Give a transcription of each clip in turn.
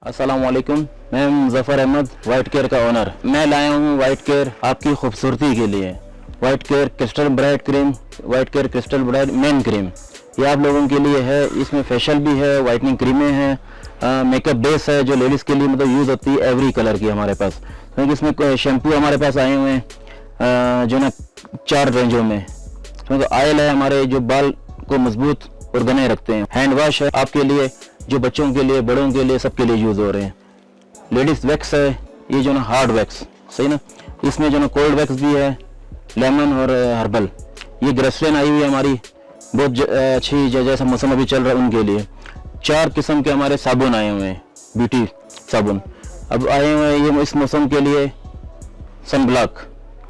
अस्सलाम वालेकुम। मैं मुज़फ़्फ़र अहमद, वाइट केयर का ओनर। मैं लाया हूँ वाइट केयर आपकी खूबसूरती के लिए। White care crystal bright cream, white care crystal bright main cream, ये आप लोगों के लिए है। इसमें फेशियल भी है, वाइटनिंग क्रीमें हैं, मेकअप बेस है जो लेडीज़ के लिए मतलब यूज़ होती है एवरी कलर की हमारे पास। क्योंकि इसमें शैम्पू हमारे पास आए हुए हैं जो ना 4 रेंजों में। क्योंकि ऑयल है हमारे जो बाल को मजबूत और घने रखते हैं। हैंड वॉश है आपके लिए, जो बच्चों के लिए, बड़ों के लिए, सबके लिए यूज़ हो रहे हैं। लेडीज़ वैक्स है, ये जो ना हार्ड वैक्स, सही ना। इसमें जो ना कोल्ड वैक्स भी है, लेमन और हर्बल। ये ग्रेसलिन आई हुई है हमारी, बहुत अच्छी, जैसा मौसम अभी चल रहा है उनके लिए। 4 किस्म के हमारे साबुन आए हुए हैं, ब्यूटी साबुन अब आए हुए हैं ये इस मौसम के लिए। Sun block,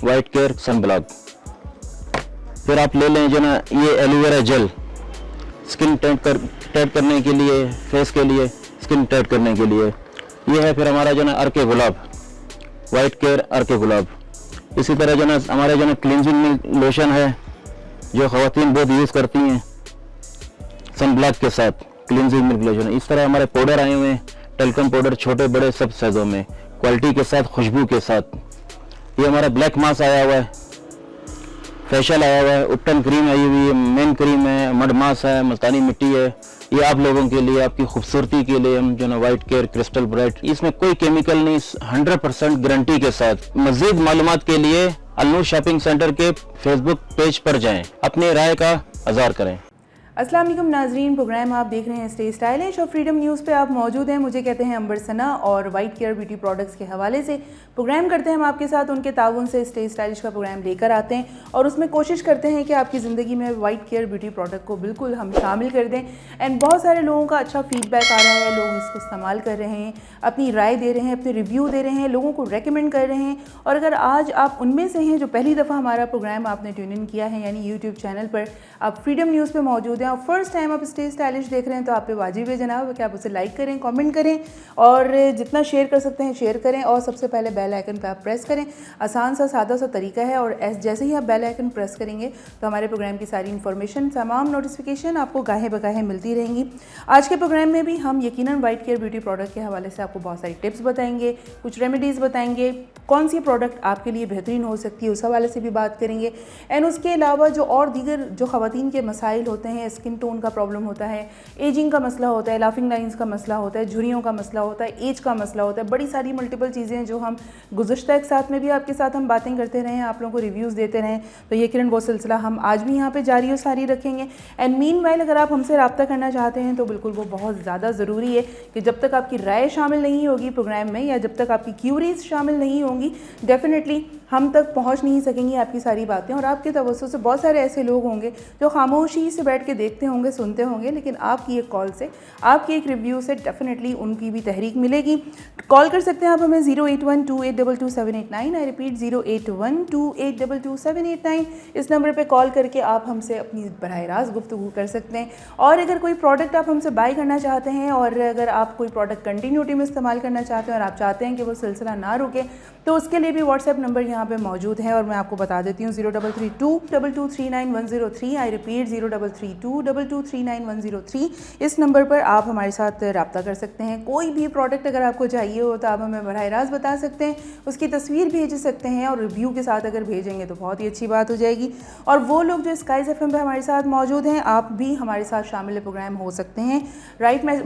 White Care sun block. फिर आप ले लें जो ना ये एलोवेरा जेल, स्किन टाइट करने के लिए, फेस के लिए, स्किन टाइट करने के लिए। ये है फिर हमारा जो ना अर्के गुलाब, वाइट केयर अर्के गुलाब। इसी तरह जो ना हमारे जो ना क्लिनजिंग लोशन है जो ख़वातीन बहुत यूज़ करती हैं सन ब्लॉक के साथ, क्लिनजिंग मिल्क लोशन। इस तरह हमारे पाउडर आए हुए हैं, टेल्कम पाउडर, छोटे बड़े सब साइज़ों में, क्वालिटी के साथ, खुशबू के साथ। ये हमारा ब्लैक मास्क आया हुआ है, फेशियल आया हुआ है, उपटन क्रीम आई हुई है, मेन क्रीम है, मड मास्क है, मुल्तानी मिट्टी है। ये आप लोगों के लिए, आपकी खूबसूरती के लिए हम जो ना वाइट केयर क्रिस्टल ब्राइट, इसमें कोई केमिकल नहीं, 100% गारंटी के साथ। मज़ीद मालूमात के लिए अलनूर शॉपिंग सेंटर के फेसबुक पेज पर जाएं, अपनी राय का इज़हार करें। अस्सलाम वालेकुम नाजरीन, प्रोग्राम आप देख रहे हैं स्टे स्टाइलिश और फ्रीडम न्यूज़ पे आप मौजूद हैं। मुझे कहते हैं अंबर सना और वाइट केयर ब्यूटी प्रोडक्ट्स के हवाले से प्रोग्राम करते हैं हम आपके साथ। उनके ताउन से स्टे स्टाइलिश का प्रोग्राम लेकर आते हैं और उसमें कोशिश करते हैं कि आपकी ज़िंदगी में वाइट केयर ब्यूटी प्रोडक्ट को बिल्कुल हम शामिल कर दें। एंड बहुत सारे लोगों का अच्छा फीडबैक आ रहा है, लोग इसको इस्तेमाल कर रहे हैं, अपनी राय दे रहे हैं, अपने रिव्यू दे रहे हैं, लोगों को रेकमेंड कर रहे हैं। और अगर आज आप उनमें से हैं जो पहली दफ़ा हमारा प्रोग्राम आपने ट्यून इन किया है, यानी यूट्यूब चैनल पर आप फ्रीडम न्यूज़ पर मौजूद हैं और फर्स्ट टाइम आप स्टे स्टाइलिश देख रहे हैं, तो आप पे वाजिब है जनाब कि आप उसे लाइक करें, कमेंट करें और जितना शेयर कर सकते हैं शेयर करें। और सबसे पहले बेल आइकन पे आप प्रेस करें। आसान सा सादा सा तरीका है और जैसे ही आप बेल आइकन प्रेस करेंगे तो हमारे प्रोग्राम की सारी इन्फॉर्मेशन, तमाम नोटिफिकेशन आपको गाहे बगाहे मिलती रहेंगी। आज के प्रोग्राम में भी हम यकीनन वाइट केयर ब्यूटी प्रोडक्ट के हवाले से आपको बहुत सारी टिप्स बताएंगे, कुछ रेमेडीज़ बताएंगे, कौन सी प्रोडक्ट आपके लिए बेहतरीन हो सकती है उस हवाले से भी बात करेंगे। एंड उसके अलावा जो और दीगर जो ख़वातीन के मसाइल होते हैं, स्किन टोन का प्रॉब्लम होता है, एजिंग का मसला होता है, लाफिंग लाइंस का मसला होता है, झुर्रियों का मसला होता है, एज का मसला होता है, बड़ी सारी मल्टीपल चीज़ें जो हम गुज़श्ता एक साथ में भी आपके साथ हम बातें करते रहें, आप लोगों को रिव्यूज़ देते रहें, तो यकीनन वो सिलसिला हम आज भी यहाँ पे जारी और सारी रखेंगे। एंड मीनवाइल अगर आप हमसे रब्ता करना चाहते हैं तो बिल्कुल वो बहुत ज़्यादा ज़रूरी है कि जब तक आपकी राय शामिल नहीं होगी प्रोग्राम में, या जब तक आपकी क्यूरीज शामिल नहीं होंगी, डेफिनेटली हम तक पहुंच नहीं सकेंगी आपकी सारी बातें। और आपके तवज्जो से बहुत सारे ऐसे लोग होंगे जो खामोशी से बैठ के देखते होंगे, सुनते होंगे, लेकिन आपकी एक कॉल से, आपके एक रिव्यू से डेफिनेटली उनकी भी तहरीक मिलेगी। कॉल कर सकते हैं आप हमें 08128222789। I repeat 08128222789। इस नंबर पे कॉल करके आप हमसे अपनी बराह रास्त गुफ्तगू कर सकते हैं। और अगर कोई प्रोडक्ट आप हमसे बाय करना चाहते हैं और अगर आप कोई प्रोडक्ट कंटिन्यूटी में इस्तेमाल करना चाहते हैं और आप चाहते हैं कि वो सिलसिला ना रुके, तो उसके लिए भी व्हाट्सएप नंबर यहाँ पे मौजूद है और मैं आपको बता देती हूँ 0332239103। I repeat 0332239103। इस नंबर पर आप हमारे साथ रब्ता कर सकते हैं। कोई भी प्रोडक्ट अगर आपको चाहिए हो तो आप हमें बराह रास्त बता सकते हैं, उसकी तस्वीर भेज सकते हैं और रिव्यू के साथ अगर भेजेंगे तो बहुत ही अच्छी बात हो जाएगी। और वो लोग जो स्काइज़ FM पे हमारे साथ मौजूद हैं, आप भी हमारे साथ शामिल प्रोग्राम हो सकते हैं।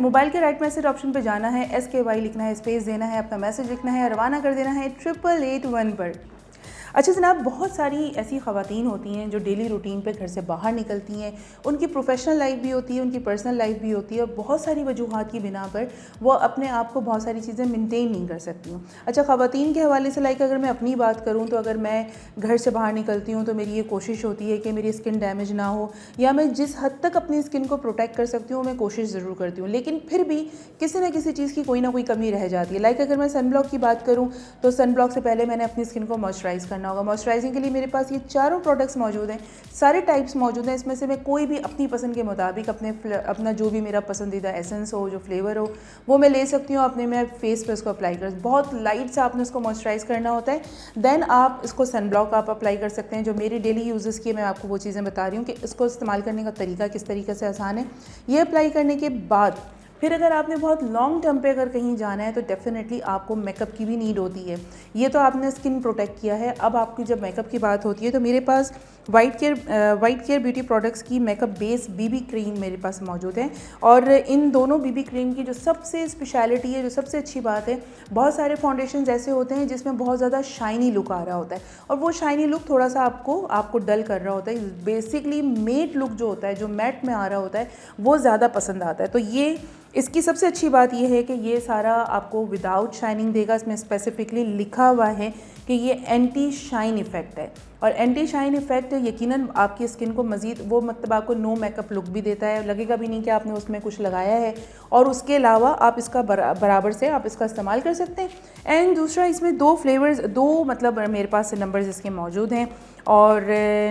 मोबाइल के राइट मैसेज ऑप्शन पर जाना है, SKY लिखना है, स्पेस देना है, अपना मैसेज लिखना है, रवाना कर देना है 8881 पर। अच्छा जनाब, बहुत सारी ऐसी ख़वातीन होती हैं जो डेली रूटीन पे घर से बाहर निकलती हैं, उनकी प्रोफेशनल लाइफ भी होती है, उनकी पर्सनल लाइफ भी होती है और बहुत सारी वजूहात की बिना पर वो अपने आप को बहुत सारी चीज़ें मेंटेन नहीं कर सकती हूँ। अच्छा, ख़वातीन के हवाले से लाइक अगर मैं अपनी बात करूँ तो अगर मैं घर से बाहर निकलती हूँ तो मेरी ये कोशिश होती है कि मेरी स्किन डैमेज ना हो, या मैं जिस हद तक अपनी स्किन को प्रोटेक्ट कर सकती हूँ मैं कोशिश ज़रूर करती हूँ, लेकिन फिर भी किसी न किसी चीज़ की कोई ना कोई कमी रह जाती है। लाइक अगर मैं सन ब्लॉक की बात करूँ तो सन ब्लॉक से पहले मैंने अपनी स्किन को मॉइस्चराइज़ करना होगा। मॉइस्चराइजिंग के लिए मेरे पास ये चारों प्रोडक्ट्स मौजूद हैं, सारे टाइप्स मौजूद हैं। इसमें से मैं कोई भी अपनी पसंद के मुताबिक अपना जो भी मेरा पसंदीदा एसेंस हो, जो फ्लेवर हो, वो मैं ले सकती हूँ। अपने मैं फेस पे उसको अप्लाई कर, बहुत लाइट सा आपने उसको मॉइस्चराइज़ करना होता है। देन आप इसको सन ब्लॉक आप अप्लाई कर सकते हैं, जो मेरी डेली यूजेस की मैं आपको वो चीज़ें बता रही हूँ कि इसको इस्तेमाल करने का तरीका किस तरीके से आसान है। ये अप्लाई करने के बाद फिर अगर आपने बहुत लॉन्ग टर्म पे अगर कहीं जाना है तो डेफिनेटली आपको मेकअप की भी नीड होती है। ये तो आपने स्किन प्रोटेक्ट किया है, अब आपकी जब मेकअप की बात होती है तो मेरे पास वाइट केयर ब्यूटी प्रोडक्ट्स की मेकअप बेस बीबी क्रीम मेरे पास मौजूद है। और इन दोनों बीबी क्रीम की जो सबसे स्पेशलिटी है, जो सबसे अच्छी बात है, बहुत सारे फाउंडेशंस ऐसे होते हैं जिसमें बहुत ज़्यादा शाइनी लुक आ रहा होता है और वो शाइनी लुक थोड़ा सा आपको डल कर रहा होता है। बेसिकली मेट लुक जो होता है, जो मैट में आ रहा होता है, वो ज़्यादा पसंद आता है। तो ये इसकी सबसे अच्छी बात ये है कि ये सारा आपको विदाउट शाइनिंग देगा। इसमें स्पेसिफिकली लिखा हुआ है कि ये एंटी शाइन इफ़ेक्ट है और एंटी शाइन इफ़ेक्ट यकीनन आपकी स्किन को मज़ीद वो मतलब आपको नो मेकअप लुक भी देता है, लगेगा भी नहीं कि आपने उसमें कुछ लगाया है। और उसके अलावा आप इसका बराबर से आप इसका इस्तेमाल कर सकते हैं। एंड दूसरा, इसमें दो फ्लेवर्स, दो मतलब मेरे पास नंबर्स इसके मौजूद हैं। और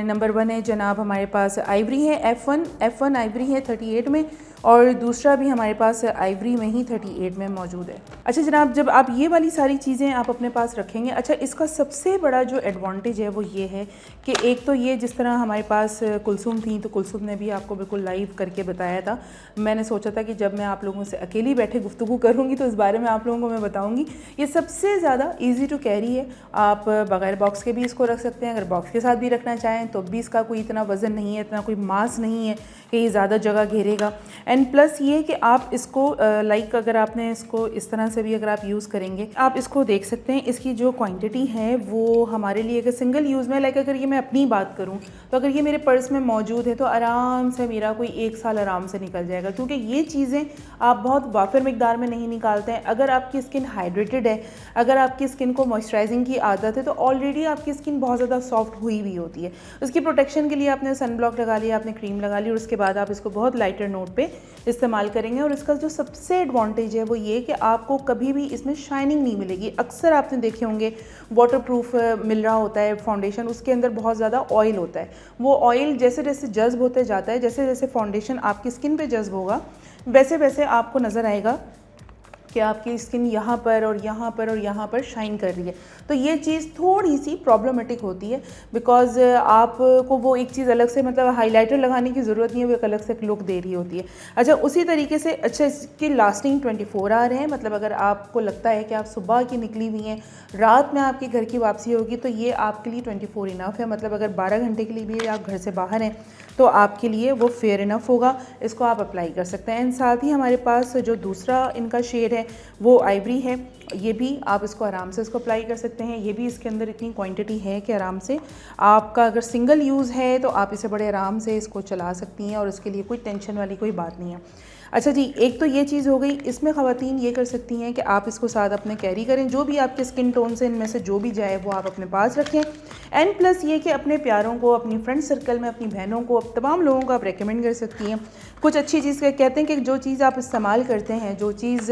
नंबर 1 है जनाब हमारे पास आइवरी है, F1 आइवरी है 38 में, और दूसरा भी हमारे पास आइवरी में ही 38 में मौजूद है। अच्छा जनाब, जब आप ये वाली सारी चीज़ें आप अपने पास रखेंगे, अच्छा इसका सबसे बड़ा जो एडवांटेज है वो ये है कि एक तो ये जिस तरह हमारे पास कुलसुम थी, तो कुलसुम ने भी आपको बिल्कुल लाइव करके बताया था। मैंने सोचा था कि जब मैं आप लोगों से अकेली बैठे गुफ्तगू करूँगी तो इस बारे में आप लोगों को मैं बताऊँगी। ये सबसे ज़्यादा ईजी टू कैरी है, आप बगैर बॉक्स के भी इसको रख सकते हैं, अगर बॉक्स के साथ भी रखना चाहें तो भी इसका कोई इतना वज़न नहीं है, इतना कोई मास नहीं है कि ये ज़्यादा जगह घेरेगा। एंड प्लस ये कि आप इसको लाइक अगर आपने इसको इस तरह से भी अगर आप यूज़ करेंगे, आप इसको देख सकते हैं इसकी जो क्वांटिटी है वो हमारे लिए अगर सिंगल यूज़ में, लाइक अगर ये मैं अपनी बात करूं तो अगर ये मेरे पर्स में मौजूद है तो आराम से मेरा कोई 1 साल आराम से निकल जाएगा, क्योंकि ये चीज़ें आप बहुत वाफिर मिकदार में नहीं निकालते हैं। अगर आपकी स्किन हाइड्रेटेड है, अगर आपकी स्किन को मॉइस्चराइजिंग की आदत है, तो ऑलरेडी आपकी स्किन बहुत ज़्यादा सॉफ्ट हुई हुई होती है। उसकी प्रोटेक्शन के लिए आपने सन ब्लॉक लगा लिया, आपने क्रीम लगा ली और उसके बाद आप इसको बहुत लाइटर नोट पे इस्तेमाल करेंगे। और इसका जो सबसे एडवांटेज है वो ये कि आपको कभी भी इसमें शाइनिंग नहीं मिलेगी। अक्सर आपने देखे होंगे वाटरप्रूफ मिल रहा होता है फाउंडेशन, उसके अंदर बहुत ज़्यादा ऑयल होता है। वो ऑयल जैसे जैसे जज्ब होते जाता है, जैसे जैसे फाउंडेशन आपकी स्किन पे जज्ब होगा, वैसे वैसे आपको नज़र आएगा कि आपकी स्किन यहाँ पर और यहाँ पर और यहाँ पर शाइन कर रही है। तो ये चीज़ थोड़ी सी प्रॉब्लमेटिक होती है, बिकॉज आपको वो एक चीज़ अलग से मतलब हाइलाइटर लगाने की ज़रूरत नहीं है, वो एक अलग से लुक दे रही होती है। अच्छा, उसी तरीके से अच्छा इसकी लास्टिंग 24 आवर है, मतलब अगर आपको लगता है कि आप सुबह की निकली हुई हैं, रात में आपके घर की वापसी होगी, तो ये आपके लिए 24 इनफ है। मतलब अगर 12 घंटे के लिए भी आप घर से बाहर हैं तो आपके लिए वो फेयर इनफ होगा, इसको आप अप्लाई कर सकते हैं। एंड साथ ही हमारे पास जो दूसरा इनका शेड है वो आइवरी है, ये भी आप इसको आराम से इसको अप्लाई कर सकते हैं। ये भी इसके अंदर इतनी क्वांटिटी है कि आराम से आपका अगर सिंगल यूज़ है तो आप इसे बड़े आराम से इसको चला सकती हैं और इसके लिए कोई टेंशन वाली कोई बात नहीं है। अच्छा जी, एक तो ये चीज़ हो गई। इसमें ख़वातीन ये कर सकती हैं कि आप इसको साथ अपने कैरी करें, जो भी आपके स्किन टोन से इनमें से जो भी जाए वो आप अपने पास रखें। एंड प्लस ये कि अपने प्यारों को, अपनी फ्रेंड सर्कल में अपनी बहनों को, तमाम लोगों को आप रेकमेंड कर सकती हैं। कुछ अच्छी चीज़ कहते हैं कि जो चीज़ आप इस्तेमाल करते हैं, जो चीज़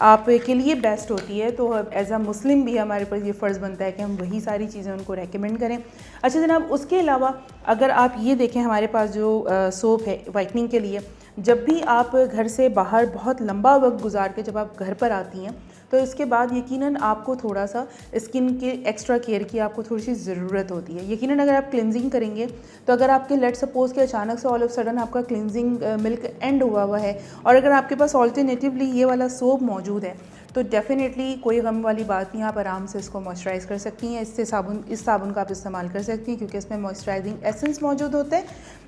आपके लिए बेस्ट होती है, तो एज अ मुस्लिम भी हमारे पास ये फ़र्ज़ बनता है कि हम वही सारी चीज़ें उनको रेकमेंड करें। अच्छा जनाब, उसके अलावा अगर आप ये देखें, हमारे पास जो सोप है वाइटनिंग के लिए, जब भी आप घर से बाहर बहुत लंबा वक्त गुजार के जब आप घर पर आती हैं तो इसके बाद यकीनन आपको थोड़ा सा स्किन के एक्स्ट्रा केयर की आपको थोड़ी सी ज़रूरत होती है। यकीनन अगर आप क्लिनजिंग करेंगे तो अगर आपके लेट सपोज के अचानक से ऑल ऑफ सडन आपका क्लिनजिंग मिल्क एंड हुआ है और अगर आपके पास ऑल्टरनेटिवली ये वाला सोप मौजूद है तो डेफ़िनेटली कोई गम वाली बात नहीं, आप आराम से इसको मॉइस्चराइज़ कर सकती हैं। इस साबुन का आप इस्तेमाल कर सकती हैं क्योंकि इसमें मॉइस्चराइजिंग एसेंस मौजूद होते हैं।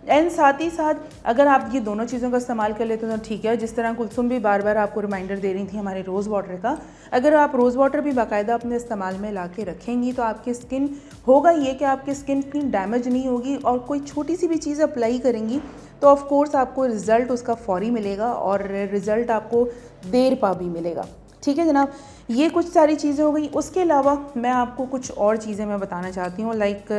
एंड साथ ही साथ अगर आप ये दोनों चीज़ों का इस्तेमाल कर लेते हैं तो ठीक है। जिस तरह कुलसुम भी बार बार आपको रिमाइंडर दे रही थी हमारे रोज़ वाटर का, अगर आप रोज़ वाटर भी बाकायदा अपने इस्तेमाल में ला के रखेंगी तो आपकी स्किन होगा ये कि आपकी स्किन इतनी डैमेज नहीं होगी और कोई छोटी सी भी चीज़ अप्लाई करेंगी तो ऑफ़ कोर्स आपको रिज़ल्ट उसका फ़ौरी मिलेगा और रिज़ल्ट आपको देर पा भी मिलेगा। ठीक है जनाब, ये कुछ सारी चीज़ें हो गई। उसके अलावा मैं आपको कुछ और चीज़ें मैं बताना चाहती हूँ। लाइक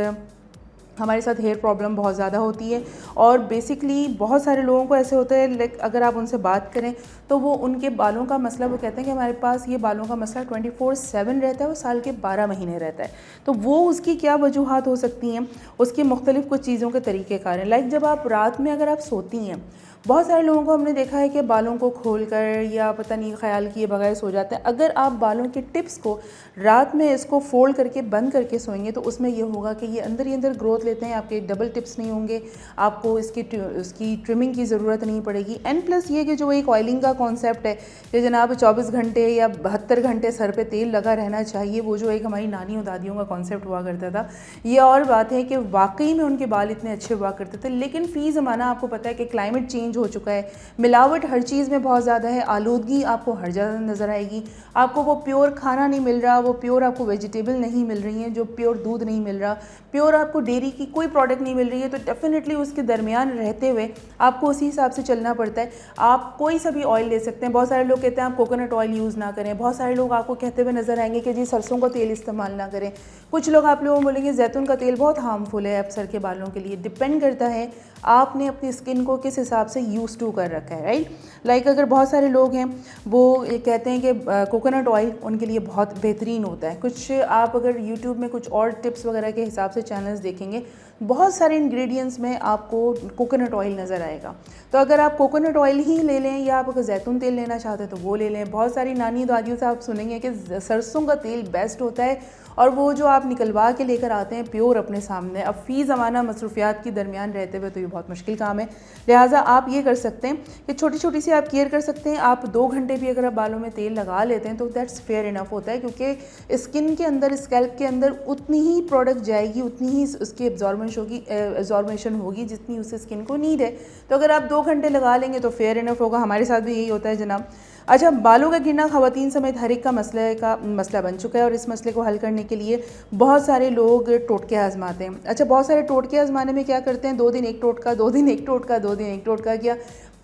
हमारे साथ हेयर प्रॉब्लम बहुत ज़्यादा होती है और बेसिकली बहुत सारे लोगों को ऐसे होता है, लाइक अगर आप उनसे बात करें तो वो उनके बालों का मसला, वो कहते हैं कि हमारे पास ये बालों का मसला 24/7 रहता है, वो साल के 12 महीने रहता है। तो वो उसकी क्या वजूहात हो सकती हैं, उसकी मुख्तलिफ कुछ चीज़ों के तरीक़ेकार हैं। लाइक जब आप रात में अगर आप सोती हैं बहुत सारे लोगों को हमने देखा है कि बालों को खोलकर या पता नहीं ख्याल किए बगैर सो जाते हैं। अगर आप बालों के टिप्स को रात में इसको फोल्ड करके बंद करके सोएंगे तो उसमें ये होगा कि ये अंदर ही अंदर ग्रोथ लेते हैं, आपके डबल टिप्स नहीं होंगे, आपको इसकी ट्रिमिंग की ज़रूरत नहीं पड़ेगी। एंड प्लस ये कि जो एक ऑयलिंग का कॉन्सेप्ट है कि जनाब 24 घंटे या 72 घंटे सर पे तेल लगा रहना चाहिए, वो जो एक हमारी नानी और दादियों का कॉन्सेप्ट हुआ करता था, ये और बात है कि वाकई में उनके बाल इतने अच्छे हुआ करते थे। लेकिन फ़ी ज़माना आपको पता है कि क्लाइमेट चेंज हो चुका है, मिलावट हर चीज़ में बहुत ज़्यादा है, आलूदगी आपको हर जगह नज़र आएगी, आपको वो प्योर खाना नहीं मिल रहा, वो प्योर आपको वेजिटेबल नहीं मिल रही हैं, जो प्योर दूध नहीं मिल रहा, प्योर आपको डेयरी की कोई प्रोडक्ट नहीं मिल रही है। तो डेफिनेटली उसके दरमियान रहते हुए आपको उसी हिसाब से चलना पड़ता है। आप कोई सा भी ऑयल ले सकते हैं। बहुत सारे लोग कहते हैं आप कोकोनट ऑयल यूज़ ना करें, बहुत सारे लोग आपको कहते हुए नज़र आएंगे कि जी सरसों का तेल इस्तेमाल ना करें, कुछ लोग आप लोगों को बोलेंगे जैतून का तेल बहुत हार्मफुल है सर के बालों के लिए। डिपेंड करता है आपने अपनी स्किन को किस हिसाब से यूज़ टू कर रखा है, राइट। लाइक अगर बहुत सारे लोग हैं वो ये कहते हैं कि कोकोनट ऑयल उनके लिए बहुत बेहतरीन होता है। कुछ आप अगर यूट्यूब में कुछ और टिप्स वगैरह के हिसाब से चैनल्स देखेंगे, बहुत सारे इंग्रेडिएंट्स में आपको कोकोनट ऑयल नज़र आएगा। तो अगर आप कोकोनट ऑयल ही ले लें या आप अगर जैतून तेल लेना चाहते हैं तो वो ले लें। बहुत सारी नानी दादियों से आप सुनेंगे कि सरसों का तेल बेस्ट होता है और वो जो आप निकलवा के लेकर आते हैं प्योर अपने सामने। अब फ़ी ज़माना मसरूफियात के दरमियान रहते हुए तो ये बहुत मुश्किल काम है। लिहाजा आप ये कर सकते हैं कि छोटी छोटी सी आप केयर कर सकते हैं। आप 2 घंटे भी अगर आप बालों में तेल लगा लेते हैं तो दैट्स फेयर इनफ होता है, क्योंकि स्किन के अंदर, स्कैल्प के अंदर उतनी ही प्रोडक्ट जाएगी, उतनी ही उसकी एब्जॉर्मेशन होगी जितनी उस स्किन को नीड है। तो अगर आप 2 घंटे लगा लेंगे तो फेयर इनफ होगा। हमारे साथ भी यही होता है जनाब। अच्छा, बालों का गिरना ख़वातीन समेत हर एक का मसला बन चुका है और इस मसले को हल करने के लिए बहुत सारे लोग टोटके आजमाते हैं। अच्छा, बहुत सारे टोटके आजमाने में क्या करते हैं, 2 दिन एक टोटका, 2 दिन एक टोटका, 2 दिन एक टोटका किया।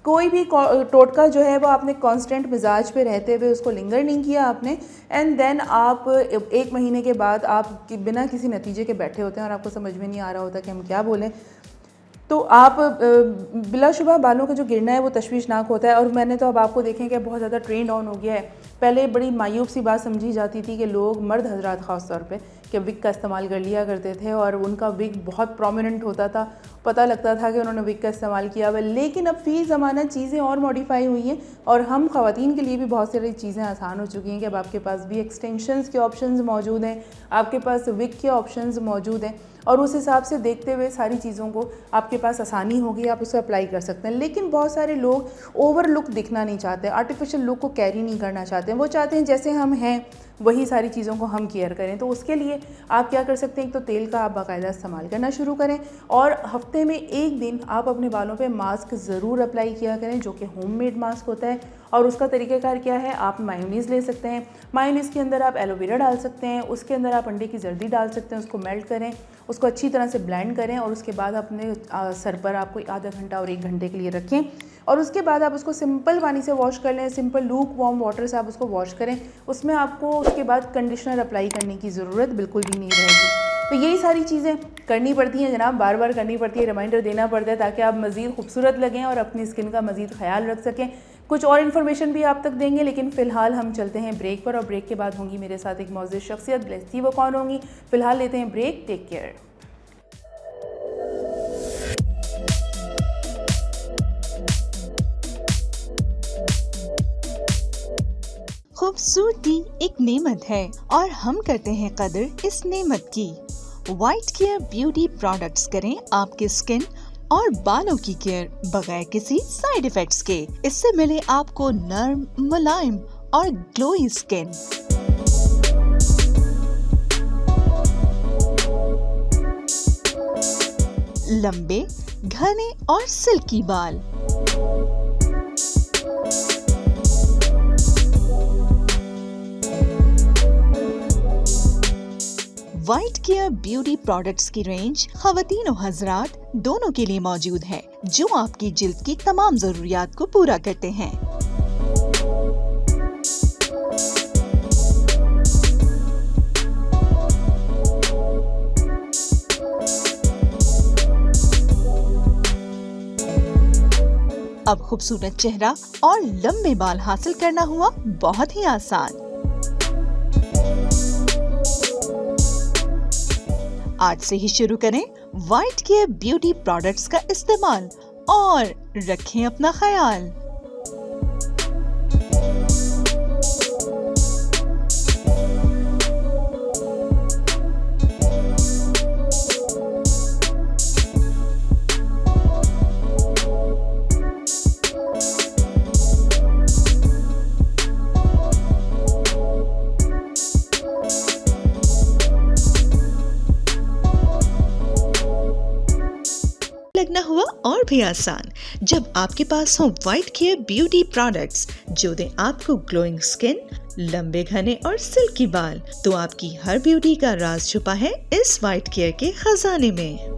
कोई भी टोटका जो है वो आपने कांस्टेंट मिजाज पे रहते हुए उसको लिंगर नहीं किया आपने, एंड देन आप 1 महीने के बाद आप बिना किसी नतीजे के बैठे होते हैं और आपको समझ में नहीं आ रहा होता कि हम क्या बोलें। तो आप बिलाशुबा बालों का जो गिरना है वो तशवीशनाक होता है। और मैंने तो अब आपको देखें कि बहुत ज़्यादा ट्रेंड ऑन हो गया है। पहले बड़ी मायूब सी बात समझी जाती थी कि लोग, मर्द हजरात ख़ास तौर पे, कि विग का इस्तेमाल कर लिया करते थे और उनका विग बहुत प्रोमिनेंट होता था, पता लगता था कि उन्होंने विग का इस्तेमाल किया हुआ। लेकिन अब फ़ी ज़माना चीज़ें और मॉडिफाई हुई हैं और हम ख़वातीन के लिए भी बहुत सारी चीज़ें आसान हो चुकी हैं कि अब आपके पास भी एक्सटेंशंस के ऑप्शंस मौजूद हैं, आपके पास विग के ऑप्शंस मौजूद हैं और उस हिसाब से देखते हुए सारी चीज़ों को आपके पास आसानी होगी, आप उसे अप्लाई कर सकते हैं। लेकिन बहुत सारे लोग ओवर लुक दिखना नहीं चाहते, आर्टिफिशियल लुक को कैरी नहीं करना चाहते, वो चाहते हैं जैसे हम हैं वही सारी चीज़ों को हम केयर करें। तो उसके लिए आप क्या कर सकते हैं, एक तो तेल का आप बाकायदा इस्तेमाल करना शुरू करें और हफ्ते में 1 दिन आप अपने बालों पे मास्क ज़रूर अप्लाई किया करें जो कि होममेड मास्क होता है। और उसका तरीक़ाकार क्या है, आप मायोनीज़ ले सकते हैं, मायोनीज़ के अंदर आप एलोवेरा डाल सकते हैं, उसके अंदर आप अंडे की जर्दी डाल सकते हैं, उसको मेल्ट करें, उसको अच्छी तरह से ब्लेंड करें और उसके बाद अपने सर पर आपको आधा घंटा और 1 घंटे के लिए रखें और उसके बाद आप उसको सिंपल पानी से वॉश कर लें, सिंपल लूक वार्म वाटर से आप उसको वॉश करें। उसमें आपको उसके बाद कंडीशनर अप्लाई करने की ज़रूरत बिल्कुल भी नहीं रहेगी। तो यही सारी चीज़ें करनी पड़ती हैं जनाब, बार बार करनी पड़ती है, रिमाइंडर देना पड़ता है ताकि आप मज़ीद खूबसूरत लगें और अपनी स्किन का मज़ीद ख्याल रख सकें। कुछ और इन्फॉर्मेशन भी आप तक देंगे, लेकिन फ़िलहाल हम चलते हैं ब्रेक पर और ब्रेक के बाद होंगी मेरे साथ एक मौजूद शख्सियत, ब्लेसी वो कौन होंगी। फ़िलहाल लेते हैं ब्रेक, टेक केयर। खूबसूरती एक नेमत है और हम करते हैं कदर इस नेमत की। वाइट केयर ब्यूटी प्रोडक्ट्स करें आपकी स्किन और बालों की केयर बगैर किसी साइड इफेक्ट्स के। इससे मिले आपको नर्म, मुलायम और ग्लोई स्किन। लंबे, घने और सिल्की बाल। वाइट केयर ब्यूटी प्रोडक्ट्स की रेंज ख़वातीन और हज़रात दोनों के लिए मौजूद है, जो आपकी जिल्द की तमाम ज़रूरियात को पूरा करते हैं। अब खूबसूरत चेहरा और लंबे बाल हासिल करना हुआ बहुत ही आसान। आज से ही शुरू करें वाइट केयर ब्यूटी प्रोडक्ट्स का इस्तेमाल और रखें अपना ख्याल। लगना हुआ और भी आसान जब आपके पास हो वाइट केयर ब्यूटी प्रोडक्ट्स जो दें आपको ग्लोइंग स्किन, लंबे घने और सिल्की बाल। तो आपकी हर ब्यूटी का राज छुपा है इस वाइट केयर के खजाने में।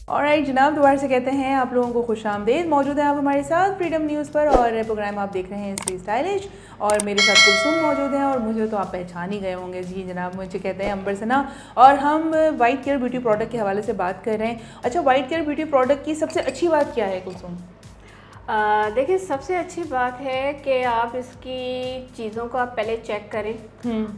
ऑलराइट जनाब, दोबारा से कहते हैं आप लोगों को खुशामदीद। मौजूद हैं आप हमारे साथ फ्रीडम न्यूज़ पर और प्रोग्राम आप देख रहे हैं स्टे स्टाइलिश और मेरे साथ कुलसुम मौजूद हैं और मुझे तो आप पहचान ही गए होंगे। जी जनाब, मुझे कहते हैं अंबर सना और हम वाइट केयर ब्यूटी प्रोडक्ट के हवाले से बात कर रहे हैं। अच्छा, वाइट केयर ब्यूटी प्रोडक्ट की सबसे अच्छी बात क्या है कुलसुम? देखिए, सबसे अच्छी बात है कि आप इसकी चीज़ों को आप पहले चेक करें।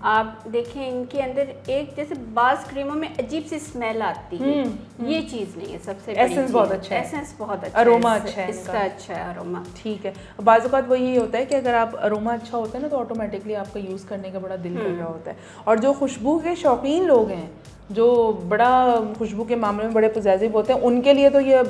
आप देखें इनके अंदर एक जैसे बाज़ क्रीमों में अजीब सी स्मेल आती है, ये चीज़ नहीं है। सबसे एसेंस बहुत अच्छा है, एसेंस बहुत अच्छा, अरोमा अच्छा है, इसका अच्छा है अरोमा। ठीक है, बाज़ औक़ात वो यही होता है कि अगर आप अरोमा अच्छा होता है ना तो ऑटोमेटिकली आपका यूज़ करने का बड़ा दिल कर रहा होता है। और जो खुशबू के शौकीन लोग हैं, जो बड़ा खुशबू के मामले में बड़े पॉजिटिव होते हैं, उनके लिए तो ये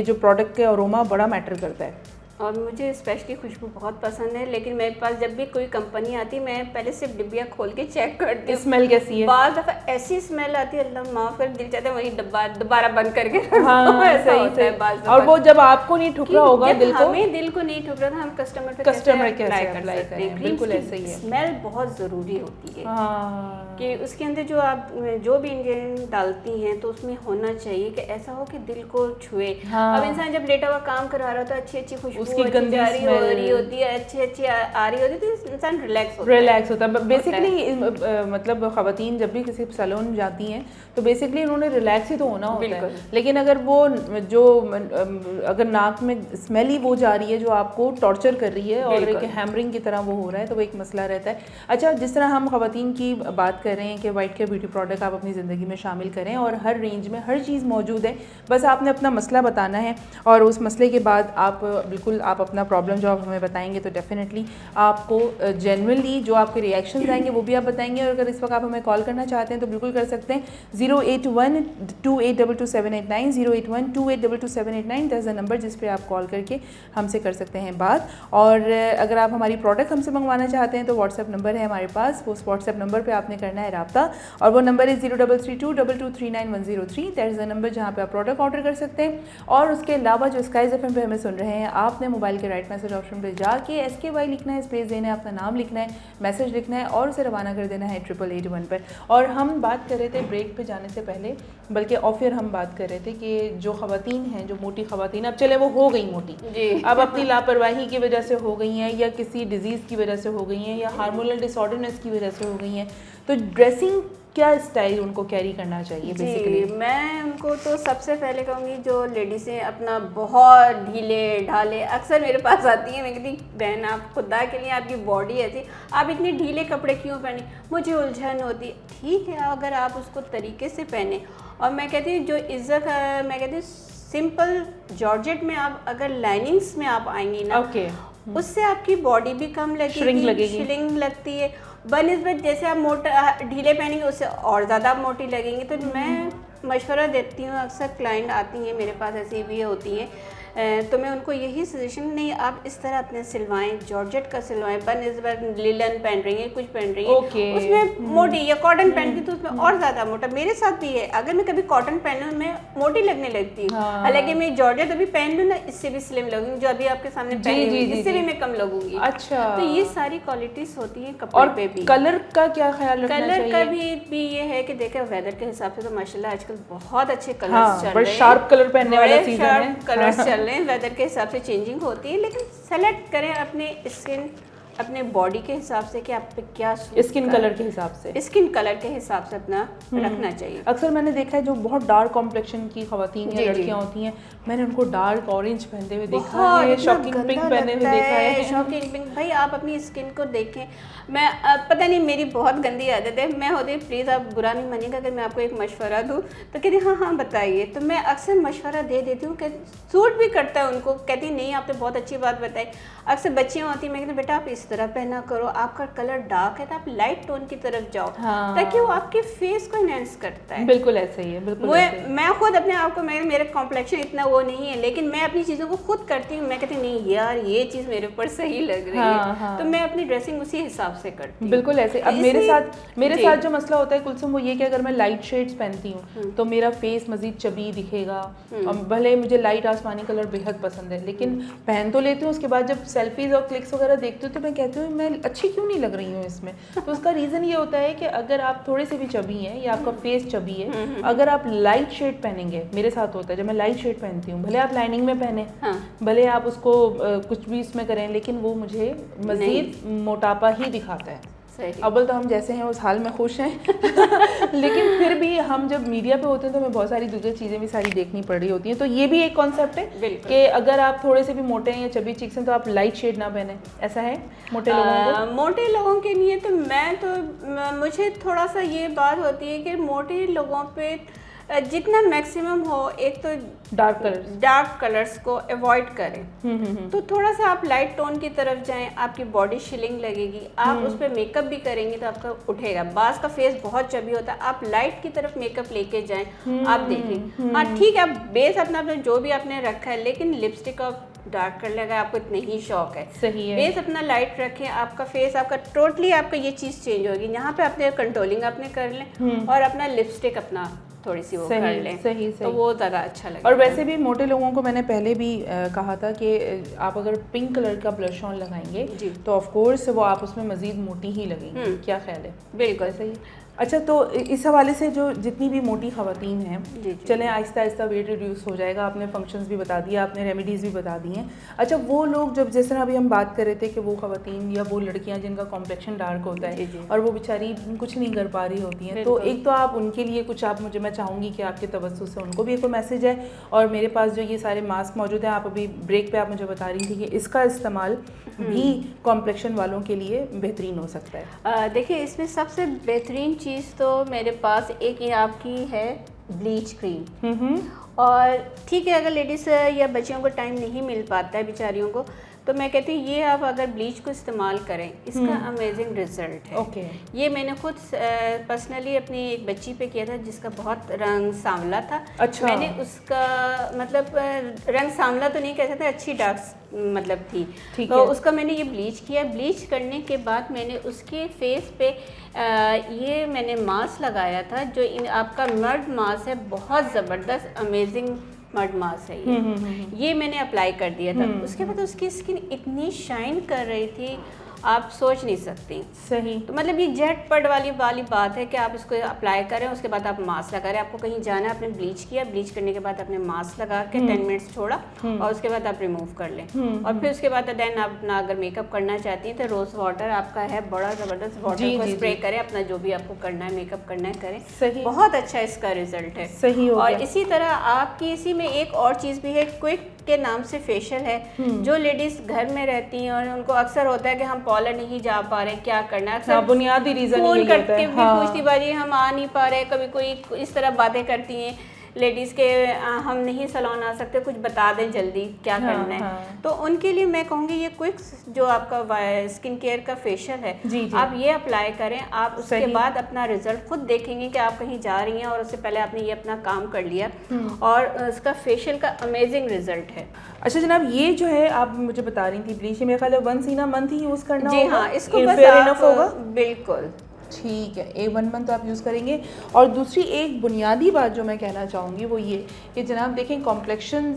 जो प्रोडक्ट के अरोमा बड़ा मैटर करता है। और मुझे स्पेशली खुशबू बहुत पसंद है, लेकिन मेरे पास जब भी कोई कंपनी आती है मैं पहले सिर्फ डिब्बिया खोल के चेक करती हूँ स्मेल कैसी है। बाज़ दफ़ा ऐसी स्मेल आती है, अल्लाह माफ़ कर, दिल चाहता है वही डब्बा दोबारा बंद करके हाँ, ऐसा होता है बाज़ दफ़ा। और वो जब आपको नहीं ठुक रहा होगा दिल को, हमें दिल को नहीं ठुक रहा था, हम कस्टमर पे कैसे अप्लाई करें, बिल्कुल ऐसे ही है। स्मेल बहुत ज़रूरी होती है हाँ, कि उसके अंदर जो आप जो भी इंग्रेडिएंट डालती हैं तो उसमें होना चाहिए कि ऐसा हो कि दिल को छुए। अब इंसान जब लेटा हुआ काम करा रहा होता है, अच्छी अच्छी खुशबू उसकी गंदी हो रही होती है, अच्छी आ रही होती है, तो इंसान रिलैक्स होता है। बेसिकली मतलब ख़वातीन जब भी किसी सैलून जाती हैं तो बेसिकली उन्होंने रिलैक्स ही तो होना होता है। लेकिन अगर वो जो अगर नाक में स्मेल ही वो जा रही है जो आपको टॉर्चर कर रही है और एक हैमरिंग की तरह वो हो रहा है, तो वो एक मसला रहता है। अच्छा, जिस तरह हम ख़वातीन की बात कर रहे हैं कि वाइट केयर ब्यूटी प्रोडक्ट आप अपनी ज़िंदगी में शामिल करें और हर रेंज में हर चीज़ मौजूद है, बस आपने अपना मसला बताना है और उस मसले के बाद आप बिल्कुल आप अपना प्रॉब्लम जो आप हमें बताएंगे तो डेफिनेटली आपको जेन्युइनली जो आपके रिएक्शंस आएंगे वो भी आप बताएंगे। और अगर इस वक्त आप हमें कॉल करना चाहते हैं तो बिल्कुल कर सकते हैं। 08128222789 08128222789 दैट्स द नंबर जिस पे आप कॉल करके हमसे कर सकते हैं बात। और अगर आप हमारी प्रोडक्ट हमसे मंगवाना चाहते हैं तो व्हाट्सएप नंबर है हमारे पास, उस व्हाट्सएप नंबर पर आपने करना है रब्ता और वो नंबर है 0332239103 दैट्स द नंबर जहाँ पे आप प्रोडक्ट ऑर्डर कर सकते हैं। और उसके अलावा जो स्काइज़ FM पे हमें सुन रहे हैं, आपने मोबाइल के राइट मैसेज ऑप्शन पे जाके SKY लिखना है, स्पेस देना है, अपना नाम लिखना है, मैसेज लिखना है और उसे रवाना कर देना है 8881 पर। और हम बात कर रहे थे ब्रेक पे जाने से पहले, बल्कि ऑफ एयर हम बात कर रहे थे कि जो ख़वातीन हैं, जो मोटी ख़वातीन, अब चले वो हो गई मोटी जी, अब अपनी लापरवाही की वजह से हो गई हैं या किसी डिजीज़ की वजह से हो गई हैं या हार्मोनल डिसऑर्डरनेस की वजह से हो गई हैं, तो ड्रेसिंग क्या स्टाइल उनको कैरी करना चाहिए बेसिकली? मैं उनको तो सबसे पहले कहूँगी जो लेडीज़ें अपना बहुत ढीले ढाले, अक्सर मेरे पास आती हैं, मैं कहती बहन आप खुदा के लिए आपकी बॉडी ऐसी, आप इतने ढीले कपड़े क्यों पहने, मुझे उलझन होती। ठीक है, अगर आप उसको तरीके से पहने, और मैं कहती हूँ जो इज़्ज़त, मैं कहती हूँ सिंपल जॉर्जेट में आप अगर लाइनिंग्स में आप आएंगी ना, उससे आपकी बॉडी भी कम लगेगी, श्रिंक लगती है, बनिस्बत जैसे आप मोटा ढीले पहनेंगे उससे और ज़्यादा मोटी लगेंगी। तो मैं मशवरा देती हूँ, अक्सर क्लाइंट आती हैं मेरे पास ऐसी भी होती हैं तो मैं उनको यही सजेशन, नहीं आप इस तरह अपने सिलवाएं, जॉर्जेट का सिलवाएं, बनस्बत लिलन पहन रही है, कुछ पहन रही है उसमें मोटी, या कॉटन पहनती तो उसमें और ज़्यादा मोटा। मेरे साथ भी है, अगर मैं कभी कॉटन पहनूँ मैं मोटी लगने लगती हूँ, हालांकि मैं जॉर्जेट अभी पहन लूँ ना, इससे भी स्लिम लगूंगी, जो अभी आपके सामने पहनी हुई इससे भी मैं कम लगूंगी। अच्छा, तो ये सारी क्वालिटीज होती है कपड़े पे भी। कलर का क्या ख्याल रखना चाहिए? कलर का भी ये है कि देखें वेदर के हिसाब से तो माशाल्लाह आजकल बहुत अच्छे कलर्स चल रहे हैं, शार्प कलर पहनने वाला सीजन है, शार्प कलर्स चल रहे हैं, वेदर के हिसाब से चेंजिंग होती है, लेकिन सेलेक्ट करें अपने स्किन, अपने बॉडी के हिसाब से कि आप पे क्या स्किन कलर के हिसाब से, स्किन कलर के हिसाब से अपना रखना चाहिए। अक्सर मैंने देखा है जो बहुत डार्क कॉम्प्लेक्शन की खवातीन या लड़कियां होती हैं, मैंने उनको डार्क ऑरेंज पहनते हुए देखा है, शॉकिंग पिंक पहने हुए देखा है। शॉकिंग पिंक, भाई आप अपनी स्किन को देखें। मैं पता नहीं मेरी बहुत गंदी आदत है, मैं होती प्लीज़ आप बुरा नहीं मानिएगा अगर मैं आपको एक मशवरा दूँ तो कहती हाँ बताइए, तो मैं अक्सर मशवरा दे देती हूँ, सूट भी करता है उनको, कहती नहीं आपने बहुत अच्छी बात बताई। अक्सर बच्चियाँ होती हैं, मैं कहती बेटा आप इस तरह पहना करो, आपका कलर डार्क है तो आप लाइट टोन की तरफ जाओ, ताकि वो आपके फेस को एनहांस करता है। बिल्कुल ऐसे ही है, बिल्कुल मैं खुद अपने आप को, मेरे कॉम्प्लेक्शन इतना वो नहीं है, लेकिन मैं अपनी चीज़ों को खुद करती हूँ, मैं कहती हूँ नहीं यार ये चीज़ मेरे ऊपर सही लग रही है, तो मैं अपनी ड्रेसिंग उसी हिसाब से करती हूँ। बिल्कुल ऐसे। अब मेरे साथ जो मसला होता है कुलसुम, वो ये कि अगर मैं लाइट शेड्स पहनती हूँ तो मेरा फेस मजीद चबी दिखेगा, और भले मुझे लाइट आसमानी कलर बेहद पसंद है, लेकिन पहन तो लेती हूँ, उसके बाद जब सेल्फीज और क्लिक्स वगैरह देखती हूँ तो मैं कहती हूँ मैं अच्छी क्यों नहीं लग रही हूँ इसमें। तो उसका रीज़न ये होता है कि अगर आप थोड़े से भी चबी हैं या आपका फेस चबी है, अगर आप लाइट शेड पहनेंगे, मेरे साथ होता है जब मैं लाइट शेड पहनती हूँ, भले आप लाइनिंग में पहने, भले आप उसको कुछ भी इसमें करें, लेकिन वो मुझे मजीद मोटापा ही दिखाता है। अव्वल तो हम जैसे हैं उस हाल में खुश हैं लेकिन फिर भी हम जब मीडिया पे होते हैं तो हमें बहुत सारी दूसरी चीज़ें भी सारी देखनी पड़ रही होती हैं। तो ये भी एक कॉन्सेप्ट है कि अगर आप थोड़े से भी मोटे हैं या चबी चिक्स हैं तो आप लाइट शेड ना पहने, ऐसा है मोटे लोगों को? मोटे लोगों के लिए तो मुझे थोड़ा सा ये बात होती है कि मोटे लोगों पे जितना मैक्सिमम हो, एक तो डार्क कलर्स को अवॉइड करें, तो थोड़ा सा आप लाइट टोन की तरफ जाएं, आपकी बॉडी शिलिंग लगेगी, आप उस पर मेकअप भी करेंगे तो आपका उठेगा। बाज का फेस बहुत चबी होता है, आप लाइट की तरफ मेकअप लेके जाएं, आप देखें। हाँ ठीक है, आप बेस अपना जो भी आपने रखा है, लेकिन लिपस्टिक आप डार्क कर लेगा, आपको इतने ही शौक है, सही है, बेस अपना लाइट रखें, आपका फेस आपका टोटली आपका ये चीज़ चेंज होगी। यहाँ पे अपने कंट्रोलिंग अपने कर लें और अपना लिपस्टिक अपना थोड़ी सी वो कर लें, सही तो वो ज़्यादा अच्छा लगेगा। और वैसे भी मोटे लोगों को मैंने पहले भी कहा था कि आप अगर पिंक कलर का ब्लश ऑन लगाएंगे तो ऑफ कोर्स वो आप उसमें मजीद मोटी ही लगेंगी। क्या ख्याल है? बिल्कुल सही। अच्छा, तो इस हवाले से जो जितनी भी मोटी ख़वातीन हैं, चलें आहिस्ता आहिस्ता वेट रिड्यूस हो जाएगा, आपने फंक्शंस भी बता दिया, आपने रेमेडीज़ भी बता दी हैं। अच्छा, वो लोग जब जिस तरह अभी हम बात कर रहे थे कि वो ख़वातीन या वो लड़कियां जिनका कॉम्प्लेक्शन डार्क होता है और वो बेचारी कुछ नहीं कर पा रही होती हैं, तो एक तो आप उनके लिए कुछ मैं चाहूँगी कि आपके तवज्जुह से उनको भी एक मैसेज है, और मेरे पास जो ये सारे मास्क मौजूद हैं, आप अभी ब्रेक पर आप मुझे बता रही थी कि इसका इस्तेमाल भी कॉम्प्लेक्शन वालों के लिए बेहतरीन हो सकता है। देखिए, इसमें सबसे बेहतरीन चीज़ तो मेरे पास एक ये आपकी है ब्लीच क्रीम। और ठीक है, अगर लेडीज़ या बच्चियों को टाइम नहीं मिल पाता है बेचारियों को, तो मैं कहती हूँ ये आप अगर ब्लीच को इस्तेमाल करें, इसका अमेजिंग रिजल्ट है। ये मैंने खुद पर्सनली अपनी एक बच्ची पे किया था जिसका बहुत रंग सांवला था। अच्छा। मैंने उसका मतलब रंग सांवला तो नहीं कह सकते, अच्छी डार्क मतलब थी, तो उसका मैंने ये ब्लीच किया। ब्लीच करने के बाद मैंने उसके फेस पे ये मैंने मास्क लगाया था, जो आपका मर्द मास्क है, बहुत ज़बरदस्त अमेजिंग मड मास्क है ये मैंने अप्लाई कर दिया था। उसके बाद उसकी स्किन इतनी शाइन कर रही थी, आप सोच नहीं सकती। सही। तो मतलब ये झटपट वाली बात है कि आप इसको अप्लाई करें, उसके बाद आप मास्क लगा रहे हैं, आपको कहीं जाना है, आपने ब्लीच किया, ब्लीच करने के बाद आपने मास्क लगा के 10 मिनट्स छोड़ा और उसके बाद आप रिमूव कर लें। और फिर उसके बाद देन आप अपना अगर मेकअप करना चाहती हैं तो रोज़ वाटर आपका है बड़ा ज़बरदस्त, वाटर को स्प्रे करें, अपना जो भी आपको करना है मेकअप करना है करें। सही। बहुत अच्छा इसका रिजल्ट है। सही। और इसी तरह आपकी इसी में एक और चीज़ भी है, क्विक के नाम से फेशियल है। जो लेडीज घर में रहती हैं और उनको अक्सर होता है कि हम पार्लर नहीं जा पा रहे, क्या करना है, अक्सर बुनियादी रीजन फोन करके भी पूछती बारी हम आ नहीं पा रहे, कभी कोई इस तरह बातें करती हैं लेडीज़ के हम नहीं सैलून आ सकते, कुछ बता दें जल्दी क्या करना है, तो उनके लिए मैं कहूँगी ये क्विक जो आपका स्किन केयर का फेशियल है, आप ये अप्लाई करें। आप उसके बाद अपना रिजल्ट खुद देखेंगे कि आप कहीं जा रही हैं और उससे पहले आपने ये अपना काम कर लिया और उसका फेशियल का अमेजिंग रिजल्ट है। अच्छा जनाब, ये जो है आप मुझे बता रही थी ब्लीच, मेरे ख्याल है वंस इन अ मंथ ही यूज़ करना जी होगा? हाँ, इसको बस इनफ होगा? बिल्कुल ठीक है, 1 मंथ आप यूज़ करेंगे। और दूसरी एक बुनियादी बात जो मैं कहना चाहूँगी वो ये कि जनाब देखें, कॉम्प्लेक्शन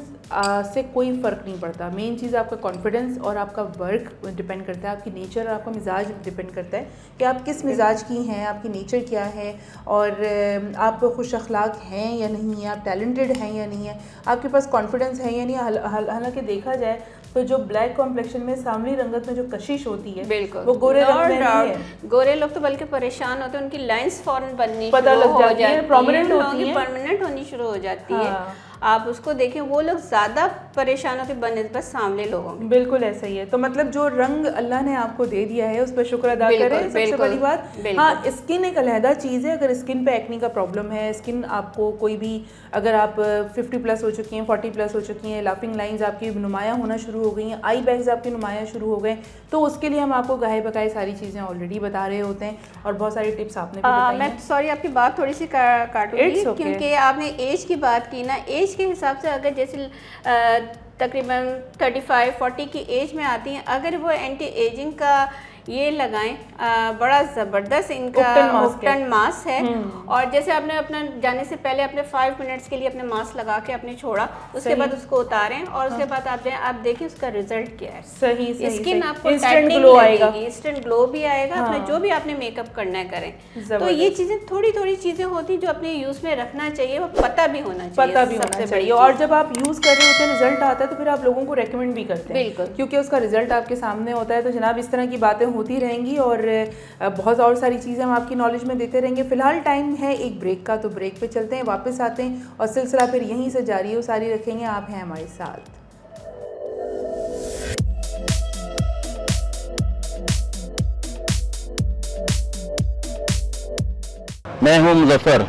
से कोई फ़र्क नहीं पड़ता। मेन चीज़ आपका कॉन्फिडेंस और आपका वर्क डिपेंड करता है, आपकी नेचर और आपका मिजाज डिपेंड करता है कि आप किस मिजाज की हैं, आपकी नेचर क्या है और आप खुश अखलाक हैं या नहीं है, आप टैलेंटेड हैं या नहीं है, आपके पास कॉन्फिडेंस है या नहीं। हालांकि देखा जाए तो जो ब्लैक कॉम्प्लेक्शन में सांवली रंगत में जो कशिश होती है बिल्कुल वो गोरे रंग में नहीं है। गोरे लोग तो बल्कि परेशान होते हैं, उनकी लाइंस फौरन बननी पता लग जाती है, प्रोमिनेंट होती है, परमानेंट होनी शुरू हो जाती है। आप उसको देखें, वो लोग ज़्यादा परेशान होते बनिस्बत सांवले लोगों में। बिल्कुल ऐसा ही है। तो मतलब जो रंग अल्लाह ने आपको दे दिया है उस पर शुक्र अदा करें, सबसे बड़ी बात। हाँ, स्किन एक अलहदा चीज़ है। अगर स्किन पे एक्नी का प्रॉब्लम है, स्किन आपको कोई भी, अगर आप 50 प्लस हो चुकी हैं, 40 प्लस हो चुकी हैं, लाफिंग लाइंस आपकी नुमायाँ होना शुरू हो गई हैं, आई बैग्स आपके नुमायाँ शुरू हो गए, तो उसके लिए हम आपको गाहे बगाए सारी चीज़ें ऑलरेडी बता रहे होते हैं और बहुत सारी टिप्स आपने भी बताई हैं। मैं सॉरी आपकी बात थोड़ी सी काटूंगी क्योंकि आपने एज की बात की ना। एज के हिसाब से अगर जैसे तकरीबन 35-40 की एज में आती हैं, अगर वो एंटी एजिंग का ये लगाएं, बड़ा ज़बरदस्त इनका उपटन मास्क है। और जैसे आपने अपना जाने से पहले अपने 5 मिनट्स के लिए अपने मास्क लगा के आपने छोड़ा, उसके बाद उसको उतारें और उसके बाद आप देखें उसका रिजल्ट क्या है। सही स्किन आपको इंस्टेंट ग्लो आएगा, इंस्टेंट ग्लो भी आएगा। अपने जो भी आपने मेकअप करना है करें। तो ये चीज़ें थोड़ी चीज़ें होती जो अपने यूज़ में रखना चाहिए, वो पता भी होना चाहिए, और जब आप यूज़ कर रहे होते हैं, रिजल्ट आता है तो फिर आप लोगों को रेकमेंड भी करते हैं, बिल्कुल, क्योंकि उसका रिजल्ट आपके सामने होता है। तो जनाब इस तरह की बातें होती रहेंगी और बहुत और सारी चीज़ें हम आपकी नॉलेज में देते रहेंगे। फ़िलहाल टाइम है एक ब्रेक का, तो ब्रेक पे चलते हैं, वापस आते हैं और सिलसिला फिर यहीं से जारी सारी रखेंगे। आप हैं हमारे साथ। मैं हूं मुजफ्फर,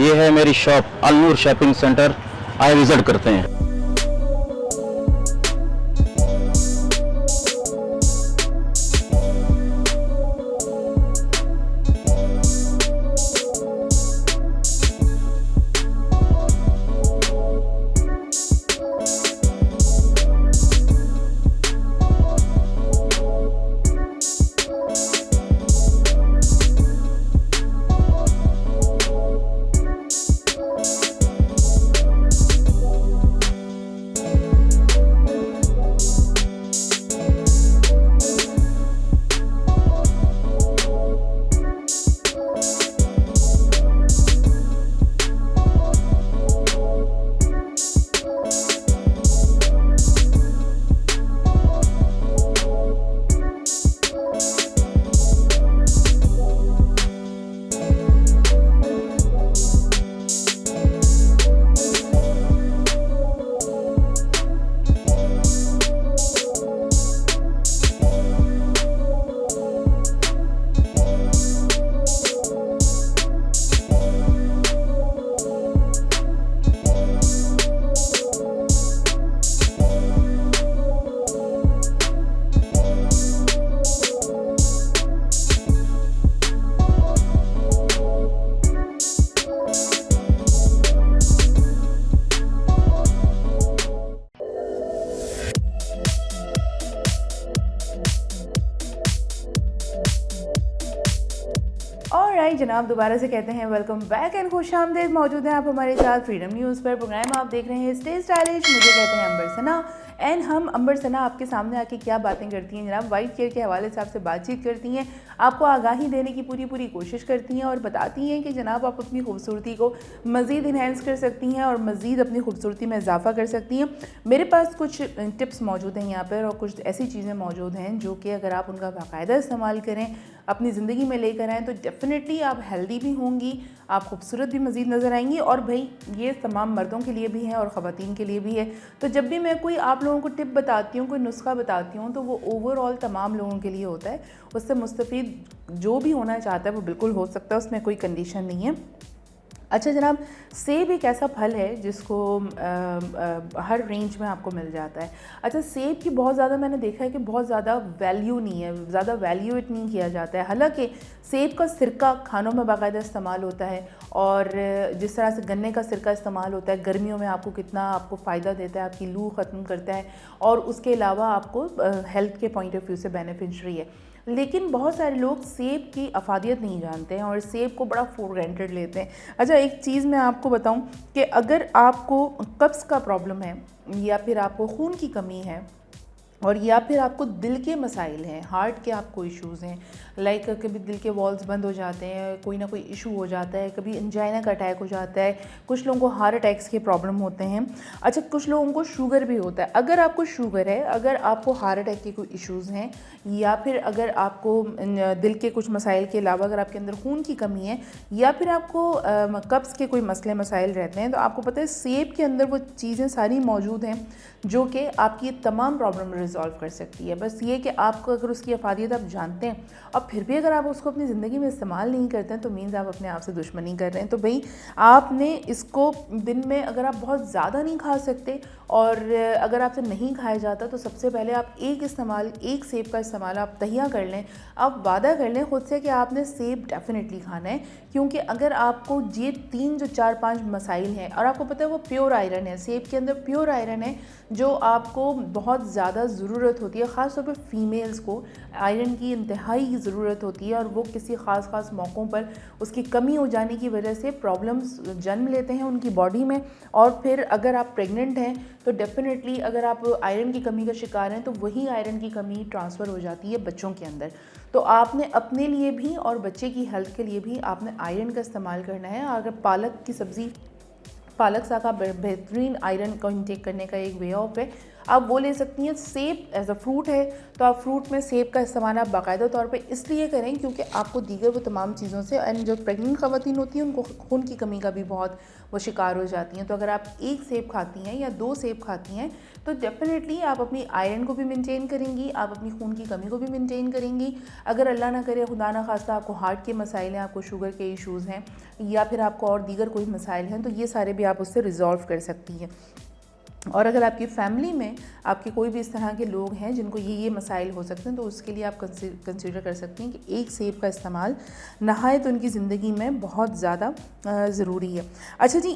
ये है मेरी शॉप अलनूर शॉपिंग सेंटर, आए विजिट करते हैं। जनाब दोबारा से कहते हैं वेलकम बैक एंड खुश आमदेद। मौजूद हैं आप हमारे साथ फ्रीडम न्यूज़ पर। प्रोग्राम आप देख रहे हैं स्टे स्टाइलिश, मुझे कहते हैं अंबर सना। एंड हम अंबर सना आपके सामने आके क्या बातें करती हैं जनाब, वाइट केयर के हवाले से आपसे बातचीत करती हैं, आपको आगाही देने की पूरी कोशिश करती हैं और बताती हैं कि जनाब आप अपनी खूबसूरती को मज़ीद इन्हेंस कर सकती हैं और मज़ीद अपनी खूबसूरती में इजाफा कर सकती हैं। मेरे पास कुछ टिप्स मौजूद हैं यहाँ पर और कुछ ऐसी चीज़ें मौजूद हैं जो कि अगर आप उनका बाकायदा इस्तेमाल करें, अपनी ज़िंदगी में लेकर आएँ, तो डेफ़िनेटली आप हेल्दी भी होंगी, आप खूबसूरत भी मज़ीद नज़र आएंगी। और भाई ये तमाम मर्दों के लिए भी है और ख़वातीन के लिए भी है। तो जब भी मैं कोई आप लोगों को टिप बताती हूँ, कोई नुस्खा बताती हूँ, तो वो ओवरऑल तमाम लोगों के लिए होता है। उससे मुस्तफ़ीद जो भी होना चाहता है वो बिल्कुल हो सकता है, उसमें कोई कंडीशन नहीं है। अच्छा जनाब, सेब एक ऐसा फल है जिसको हर रेंज में आपको मिल जाता है। अच्छा, सेब की बहुत ज़्यादा मैंने देखा है कि बहुत ज़्यादा वैल्यू नहीं है, ज़्यादा वैल्यूएट नहीं किया जाता है। हालांकि सेब का सिरका खानों में बाकायदा इस्तेमाल होता है, और जिस तरह से गन्ने का सिरका इस्तेमाल होता है गर्मियों में, आपको कितना आपको फ़ायदा देता है, आपकी लू ख़त्म करता है, और उसके अलावा आपको हेल्थ के पॉइंट ऑफ व्यू से बेनिफिशरी है। लेकिन बहुत सारे लोग सेब की अफादियत नहीं जानते हैं और सेब को बड़ा फॉर ग्रांटेड लेते हैं। अच्छा, एक चीज़ मैं आपको बताऊं कि अगर आपको कब्ज़ का प्रॉब्लम है, या फिर आपको खून की कमी है, और या फिर आपको दिल के मसाइल हैं, हार्ट के आपको इश्यूज़ हैं, लाइक कभी दिल के वॉल्स बंद हो जाते हैं, कोई ना कोई इशू हो जाता है, कभी एंजाइना का अटैक हो जाता है, कुछ लोगों को हार्ट अटैक्स के प्रॉब्लम होते हैं। अच्छा, कुछ लोगों को शुगर भी होता है। अगर आपको शुगर है, अगर आपको हार्ट अटैक के कोई इश्यूज़ हैं, या फिर अगर आपको दिल के कुछ मसाइल के अलावा अगर आपके अंदर खून की कमी है, या फिर आपको कब्ज़ के कोई मसले मसाइल रहते हैं, तो आपको पता है सेब के अंदर वो चीज़ें सारी मौजूद हैं जो कि आपकी तमाम प्रॉब्लम रिजॉल्व कर सकती है। बस ये कि आपको अगर उसकी अफादियत आप जानते हैं और फिर भी अगर आप उसको अपनी ज़िंदगी में इस्तेमाल नहीं करते हैं, तो मीन्स आप अपने आप से दुश्मनी कर रहे हैं। तो भाई आपने इसको दिन में अगर आप बहुत ज़्यादा नहीं खा सकते, और अगर आपसे नहीं खाया जाता, तो सबसे पहले आप एक सेब का इस्तेमाल आप तहिया कर लें। आप वादा कर लें खुद से कि आपने सेब डेफिनेटली खाना है, क्योंकि अगर आपको ये 3 जो 4-5 मसाइल हैं, और आपको पता है वो प्योर आयरन है, सेब के अंदर प्योर आयरन है जो आपको बहुत ज़्यादा ज़रूरत होती है। ख़ास तौर पे फ़ीमेल्स को आयरन की इंतहाई ज़रूरत होती है, और वो किसी ख़ास मौक़ों पर उसकी कमी हो जाने की वजह से प्रॉब्लम्स जन्म लेते हैं उनकी बॉडी में। और फिर अगर आप प्रेग्नेंट हैं तो डेफ़िनेटली अगर आप आयरन की कमी का शिकार हैं, तो वही आयरन की कमी ट्रांसफ़र हो जाती है बच्चों के अंदर। तो आपने अपने लिए भी और बच्चे की हेल्थ के लिए भी आपने आयरन का इस्तेमाल करना है। अगर पालक की सब्ज़ी, पालक साग का बेहतरीन आयरन को इंटेक करने का एक वे ऑफ है, आप वो ले सकती हैं। सेब एज अ फ्रूट है, तो आप फ्रूट में सेब का इस्तेमाल आप बाकायदा तौर पे इसलिए करें क्योंकि आपको दीगर वो तमाम चीज़ों से, एंड जो प्रेग्नेंट ख़वातीन होती हैं उनको खून की कमी का भी बहुत वो शिकार हो जाती हैं। तो अगर आप 1 सेब खाती हैं या 2 सेब खाती हैं, तो डेफ़िनेटली आप अपनी आयरन को भी मेंटेन करेंगी, आप अपनी खून की कमी को भी मेंटेन करेंगी। अगर अल्लाह ना करे, खुदा ना खास्ता, आपको हार्ट के मसाइल हैं, आपको शुगर के इश्यूज़ हैं, या फिर आपको और दीगर कोई मसाइल हैं, तो ये सारे भी आप उससे रिज़ॉल्व कर सकती हैं। और अगर आपकी फ़ैमिली में आपके कोई भी इस तरह के लोग हैं जिनको ये मसाइल हो सकते हैं, तो उसके लिए आप कंसीडर कर सकती हैं कि 1 सेब का इस्तेमाल नहायत उनकी ज़िंदगी में बहुत ज़्यादा ज़रूरी है। अच्छा जी,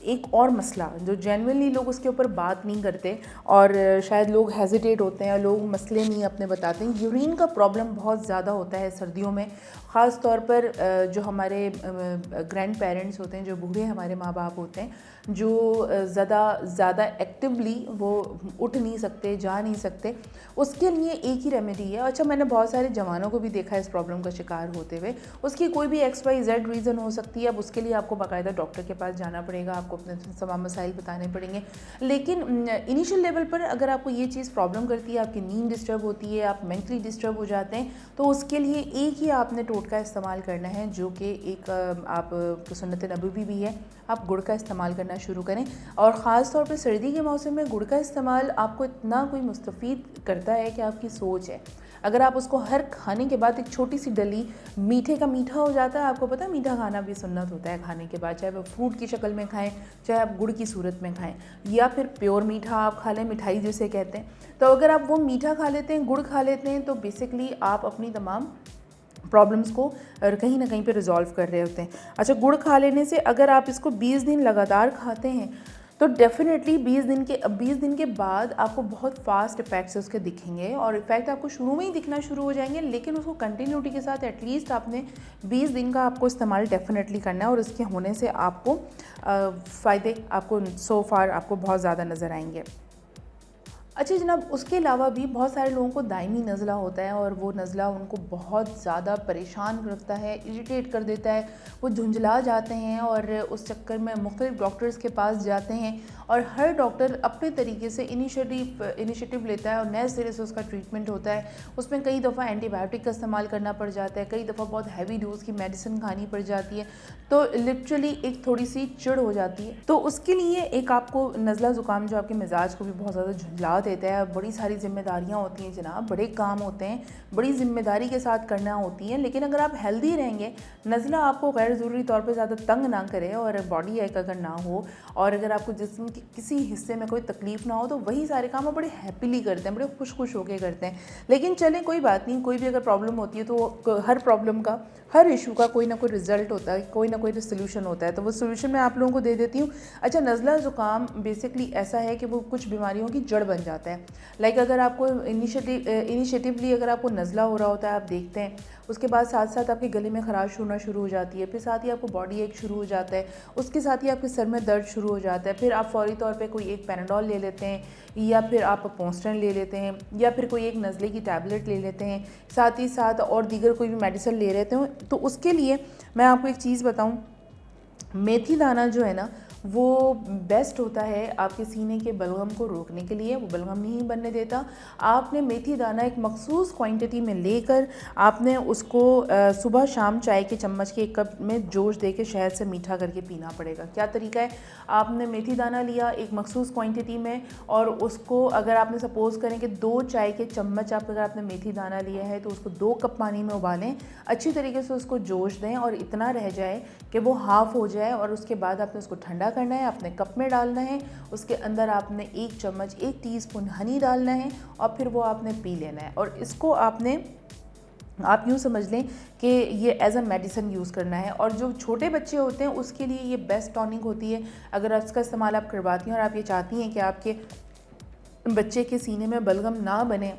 एक और मसला जो जेन्युइनली लोग उसके ऊपर बात नहीं करते, और शायद लोग हेजिटेट होते हैं, लोग मसले नहीं अपने बताते हैं। यूरिन का प्रॉब्लम बहुत ज़्यादा होता है सर्दियों में, ख़ास तौर पर जो हमारे ग्रैंड पेरेंट्स होते हैं, जो बूढ़े हमारे माँ बाप होते हैं, जो ज़्यादा एक्टिवली वो उठ नहीं सकते, जा नहीं सकते, उसके लिए एक ही रेमेडी है। अच्छा, मैंने बहुत सारे जवानों को भी देखा है इस प्रॉब्लम का शिकार होते हुए। उसकी कोई भी XYZ रीज़न हो सकती है। अब उसके लिए आपको बाकायदा डॉक्टर के पास जाना पड़ेगा, आपको अपने तमाम मसाइल बताने पड़ेंगे। लेकिन इनिशियल लेवल पर अगर आपको ये चीज़ प्रॉब्लम करती है, आपकी नींद डिस्टर्ब होती है, आप मेंटली डिस्टर्ब हो जाते हैं, तो उसके लिए एक ही आपने टोटका इस्तेमाल करना है, जो कि एक आप सुन्नत नबवी भी है। आप गुड़ का इस्तेमाल करना शुरू करें, और ख़ास तौर पे सर्दी के मौसम में गुड़ का इस्तेमाल आपको इतना कोई मुस्तफ़ीद करता है कि आपकी सोच है। अगर आप उसको हर खाने के बाद एक छोटी सी डली मीठे का मीठा हो जाता है। आपको पता है मीठा खाना भी सुन्नत होता है खाने के बाद, चाहे वो फ्रूट की शक्ल में खाएं, चाहे आप गुड़ की सूरत में खाएं, या फिर प्योर मीठा आप खा लें, मिठाई जिसे कहते हैं। तो अगर आप वो मीठा खा लेते हैं, गुड़ खा लेते हैं, तो बेसिकली आप अपनी तमाम प्रॉब्लम्स को कहीं ना कहीं पे रिजॉल्व कर रहे होते हैं। अच्छा, गुड़ खा लेने से अगर आप इसको 20 दिन लगातार खाते हैं, तो डेफ़िनेटली 20 दिन के बाद आपको बहुत फास्ट इफ़ेक्ट्स उसके दिखेंगे, और इफ़ेक्ट आपको शुरू में ही दिखना शुरू हो जाएंगे, लेकिन उसको कंटिन्यूटी के साथ एटलीस्ट आपने 20 दिन का आपको इस्तेमाल डेफ़िनेटली करना है, और इसके होने से आपको फ़ायदे आपको सो फार आपको बहुत ज़्यादा नज़र आएंगे। अच्छा जनाब, उसके अलावा भी बहुत सारे लोगों को दायमी नज़ला होता है, और वो नज़ला उनको बहुत ज़्यादा परेशान रखता है, इरिटेट कर देता है। वो झुंझला जाते हैं और उस चक्कर में मुख्तलिफ डॉक्टर्स के पास जाते हैं, और हर डॉक्टर अपने तरीके से इनिशिएटिव लेता है और नए सिरे से उसका ट्रीटमेंट होता है। उसमें कई दफ़ा एंटीबायोटिक का इस्तेमाल करना पड़ जाता है, कई दफ़ा बहुत हैवी डोज की मेडिसिन खानी पड़ जाती है, तो लिटरली एक थोड़ी सी चिड़ हो जाती है। तो उसके लिए एक आपको नज़ला ज़ुकाम जो आपके मिजाज को भी बहुत ज़्यादा झुंझला देता है, बड़ी सारी जिम्मेदारियाँ होती हैं जनाब, बड़े काम होते हैं, बड़ी ज़िम्मेदारी के साथ करना होती है। लेकिन अगर आप हेल्दी रहेंगे, नज़ला आपको गैर ज़रूरी तौर पे ज़्यादा तंग ना करे और बॉडी एक अगर ना हो, और अगर आपको जिस्म के किसी हिस्से में कोई तकलीफ़ ना हो, तो वही सारे काम आप बड़े हैप्पीली करते हैं, बड़े खुश होकर करते हैं। लेकिन चलें, कोई बात नहीं, कोई भी अगर प्रॉब्लम होती है तो हर प्रॉब्लम का, हर इशू का कोई ना कोई रिज़ल्ट होता है, कोई ना कोई सोल्यूशन होता है। तो वो सोल्यूशन मैं आप लोगों को दे देती हूँ। अच्छा, नज़ला ज़ुकाम बेसिकली ऐसा है कि वो कुछ बीमारियों की जड़ बन जाता है। लाइक अगर आपको इनिशिएटिवली अगर आपको नज़ला हो रहा होता है, आप देखते हैं, उसके बाद साथ साथ आपके गले में खराश होना शुरू हो जाती है, फिर साथ ही आपको बॉडी एक शुरू हो जाता है, उसके साथ ही आपके सर में दर्द शुरू हो जाता है, फिर आप फौरी तौर पे कोई एक पैराडोल ले लेते हैं, या फिर आप पोस्टन ले लेते हैं, या फिर कोई एक नज़ले की टैबलेट ले लेते हैं, साथ ही साथ और दीगर कोई भी मेडिसिन ले लेते हो। तो उसके लिए मैं आपको एक चीज़ बताऊँ, मेथी दाना जो है ना, वो बेस्ट होता है आपके सीने के बलगम को रोकने के लिए। वो बलगम नहीं बनने देता। आपने मेथी दाना एक मखसूस क्वांटिटी में लेकर आपने उसको सुबह शाम चाय के चम्मच के एक कप में जोश दे के शहद से मीठा करके पीना पड़ेगा। क्या तरीका है, आपने मेथी दाना लिया एक मखसूस क्वांटिटी में, और उसको अगर आपने सपोज़ करें कि 2 चाय के चम्मच अगर आपने मेथी दाना लिया है, तो उसको 2 कप पानी में उबालें, अच्छी तरीके से उसको जोश दें और इतना रह जाए कि वो हाफ़ हो जाए, और उसके बाद आपने उसको ठंडा करना है, अपने कप में डालना है, उसके अंदर आपने 1 चम्मच 1 टीस्पून हनी डालना है, और फिर वो आपने पी लेना है। और इसको आप यूँ समझ लें कि ये एज अ मेडिसिन यूज़ करना है। और जो छोटे बच्चे होते हैं उसके लिए ये बेस्ट टॉनिक होती है। अगर इसका इस्तेमाल आप करवाती हैं और आप ये चाहती हैं कि आपके बच्चे के सीने में बलगम ना बने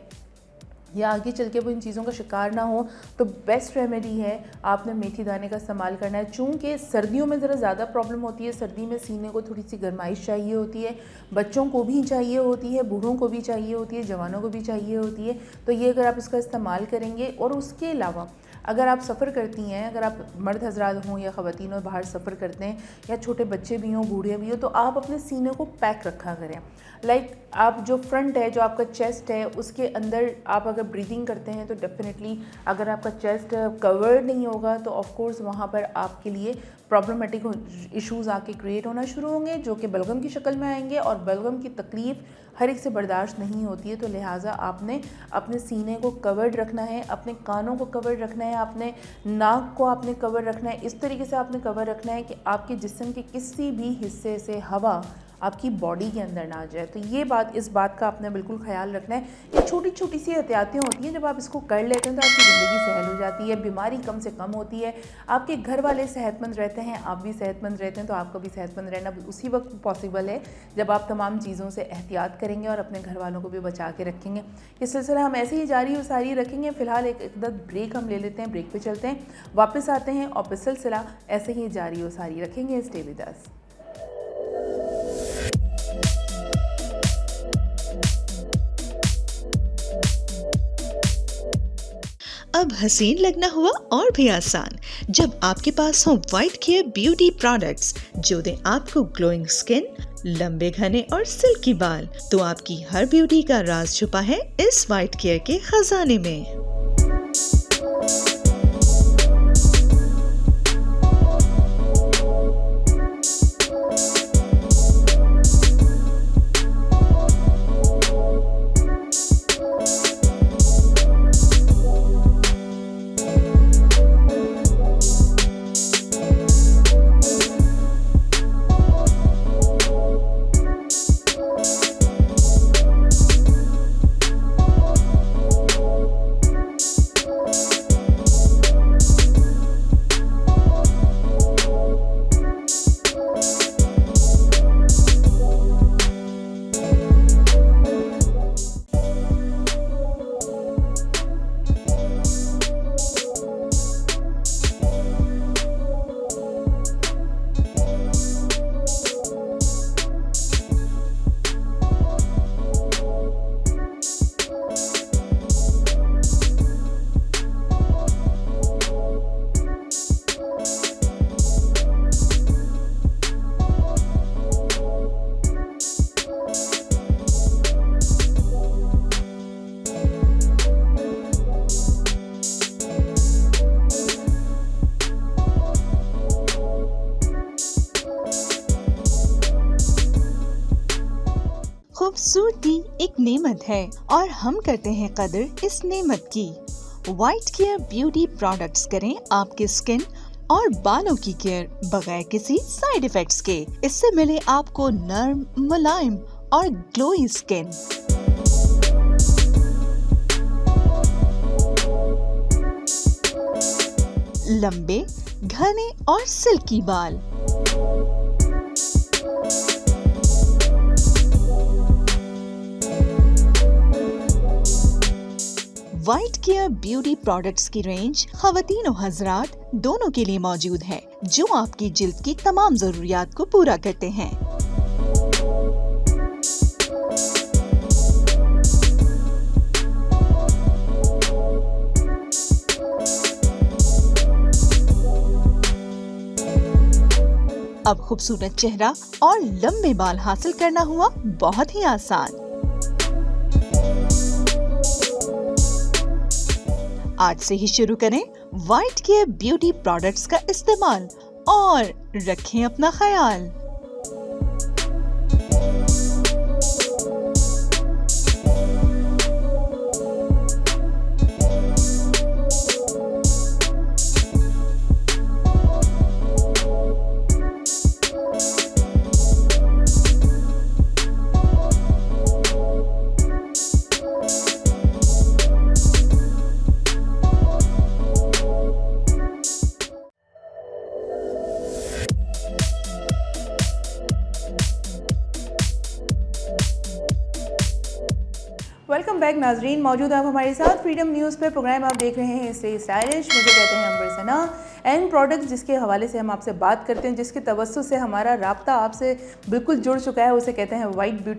या आगे चल के वो इन चीज़ों का शिकार ना हो, तो बेस्ट रेमेडी है आपने मेथी दाने का इस्तेमाल करना है। चूँकि सर्दियों में ज़रा ज़्यादा प्रॉब्लम होती है, सर्दी में सीने को थोड़ी सी गर्माइश चाहिए होती है, बच्चों को भी चाहिए होती है, बूढ़ों को भी चाहिए होती है, जवानों को भी चाहिए होती है। तो ये अगर आप इसका इस्तेमाल करेंगे, और उसके अलावा अगर आप सफ़र करती हैं, अगर आप मर्द हजरात हों या ख़वातीन और बाहर सफ़र करते हैं, या छोटे बच्चे भी हों, बूढ़े भी हों, तो आप अपने सीने को पैक रखा करें। लाइक आप जो फ्रंट है, जो आपका चेस्ट है, उसके अंदर आप अगर ब्रीदिंग करते हैं तो डेफिनेटली अगर आपका चेस्ट कवर्ड नहीं होगा तो ऑफ कोर्स वहाँ पर आपके लिए प्रॉब्लमेटिक इश्यूज़ आके क्रिएट होना शुरू होंगे, जो कि बलगम की शक्ल में आएंगे, और बलगम की तकलीफ़ हर एक से बर्दाश्त नहीं होती है। तो लिहाजा आपने अपने सीने को कवर्ड रखना है, अपने कानों को कवर्ड रखना है, अपने नाक को आपने कवर रखना है। इस तरीके से आपने कवर रखना है कि आपके जिस्म के किसी भी हिस्से से हवा आपकी बॉडी के अंदर ना आ जाए। तो ये बात, इस बात का आपने बिल्कुल ख्याल रखना है। ये छोटी छोटी सी एहतियातें होती हैं, जब आप इसको कर लेते हैं तो आपकी ज़िंदगी सहल हो जाती है, बीमारी कम से कम होती है, आपके घर वाले सेहतमंद रहते हैं, आप भी सेहतमंद रहते हैं। तो आपका भी सेहतमंद रहना उसी वक्त पॉसिबल है जब आप तमाम चीज़ों से एहतियात करेंगे और अपने घर वालों को भी बचा के रखेंगे। ये सिलसिला हम ऐसे ही जारी और सारी रखेंगे। फ़िलहाल एक ब्रेक हम ले लेते हैं, ब्रेक पे चलते हैं, वापस आते हैं और फिर सिलसिला ऐसे ही जारी और सारी रखेंगे। Stay with us. अब हसीन लगना हुआ और भी आसान जब आपके पास हो वाइट केयर ब्यूटी प्रोडक्ट्स, जो दें आपको ग्लोइंग स्किन, लंबे घने और सिल्की बाल। तो आपकी हर ब्यूटी का राज छुपा है इस वाइट केयर के खजाने में। खूबसूरती एक नेमत है और हम करते हैं कदर इस नेमत की। वाइट केयर ब्यूटी प्रोडक्ट्स करें आपके स्किन और बालों की केयर बगैर किसी साइड इफेक्ट्स के। इससे मिले आपको नर्म, मुलायम और ग्लोई स्किन। लंबे, घने और सिल्की बाल। वाइट केयर ब्यूटी प्रोडक्ट्स की रेंज खवातीन और हजरात दोनों के लिए मौजूद है, जो आपकी जिल्द की तमाम जरूरियात को पूरा करते हैं। अब खूबसूरत चेहरा और लंबे बाल हासिल करना हुआ बहुत ही आसान। आज से ही शुरू करें वाइट केयर ब्यूटी प्रोडक्ट्स का इस्तेमाल और रखें अपना ख्याल। वेलकम बैक नाजरीन, मौजूद आप हमारे साथ फ्रीडम न्यूज़ पे। प्रोग्राम आप देख रहे हैं स्टे स्टाइलिश। मुझे कहते हैं अंबर सना। एंड प्रोडक्ट्स जिसके हवाले से हम आपसे बात करते हैं, जिसके तवज्जुह से हमारा राब्ता आपसे बिल्कुल जुड़ चुका है, उसे कहते हैं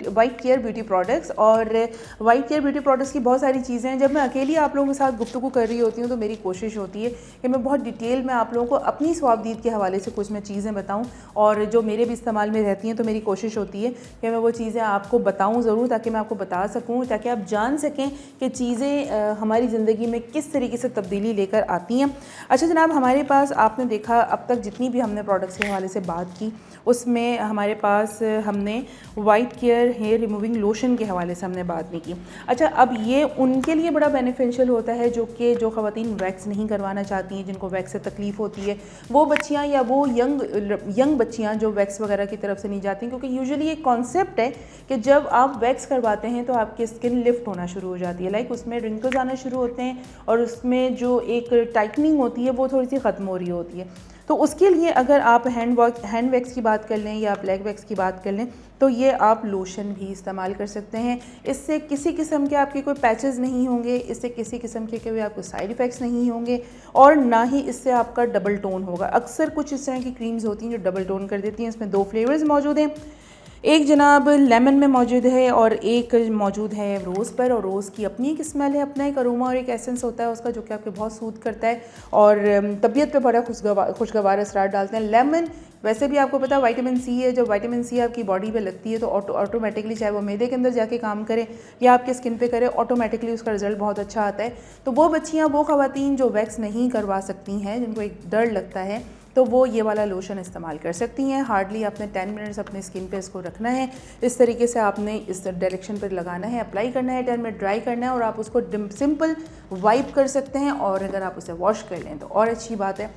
वाइट केयर ब्यूटी प्रोडक्ट्स। और वाइट केयर ब्यूटी प्रोडक्ट्स की बहुत सारी चीज़ें हैं। जब मैं अकेली आप लोगों के साथ गुफ्तगू कर रही होती हूँ तो मेरी कोशिश होती है कि मैं बहुत डिटेल में आप लोगों को अपनी स्वाबदीद के हवाले से कुछ मैं चीज़ें बताऊँ, और जो मेरे भी इस्तेमाल में रहती हैं। तो मेरी कोशिश होती है कि मैं वो चीज़ें आपको बताऊँ ज़रूर, ताकि मैं आपको बता सकूँ, ताकि आप जान सकें कि चीज़ें हमारी ज़िंदगी में किस तरीके से तब्दीली लेकर आती हैं। अच्छा जनाब, हमारे पास आपने देखा अब तक जितनी भी हमने प्रोडक्ट्स के हवाले से बात की, उसमें हमारे पास हमने White Care hair removing lotion के हवाले से हमने बात नहीं की। अच्छा, अब ये उनके लिए बड़ा बेनिफिशियल होता है जो ख़वातीन वैक्स नहीं करवाना चाहती हैं, जिनको वैक्स से तकलीफ़ होती है, वो बच्चियाँ या वो यंग बच्चियाँ जो वैक्स वगैरह की तरफ से नहीं जाती, क्योंकि यूजुअली एक कॉन्सेप्ट है कि जब आप वैक्स करवाते हैं तो आपकी स्किन लिफ्ट होना शुरू हो जाती है, लाइक उसमें रिंकल्स आना शुरू होते हैं और उसमें जो एक टाइटनिंग होती है वो थोड़ी सी ख़त्म हो रही होती है। तो उसके लिए अगर आप हैंड वैक्स की बात कर लें या आप लेग वैक्स की बात कर लें, तो ये आप लोशन भी इस्तेमाल कर सकते हैं। इससे किसी किस्म के आपके कोई पैचेस नहीं होंगे, इससे किसी किस्म के कोई आपको साइड इफ़ेक्ट्स नहीं होंगे, और ना ही इससे आपका डबल टोन होगा। अक्सर कुछ इस तरह की क्रीम्स होती हैं जो डबल टोन कर देती हैं। इसमें 2 फ्लेवर्स मौजूद हैं, एक जनाब लेमन में मौजूद है और एक मौजूद है रोज़ पर। और रोज़ की अपनी एक स्मेल है, अपना एक अरोमा और एक एसेंस होता है उसका, जो कि आपके बहुत सूद करता है और तबीयत पे बड़ा खुशगवार असरार डालते हैं। लेमन वैसे भी आपको पता है विटामिन सी है, जब विटामिन सी आपकी बॉडी पे लगती है तो ऑटोमेटिकली, चाहे वो मैदे के अंदर जाके काम करे या आपके स्किन पे करे, ऑटोमेटिकली उसका रिजल्ट बहुत अच्छा आता है। तो वो बच्चियाँ, वो ख़वातीन जो वैक्स नहीं करवा सकती हैं, जिनको एक डर लगता है, तो वो ये वाला लोशन इस्तेमाल कर सकती हैं। हार्डली आपने 10 मिनट्स अपने स्किन पे इसको रखना है, इस तरीके से आपने इस डायरेक्शन पर लगाना है, अप्लाई करना है, 10 मिनट ड्राई करना है और आप उसको सिंपल वाइप कर सकते हैं। और अगर आप उसे वॉश कर लें तो और अच्छी बात है।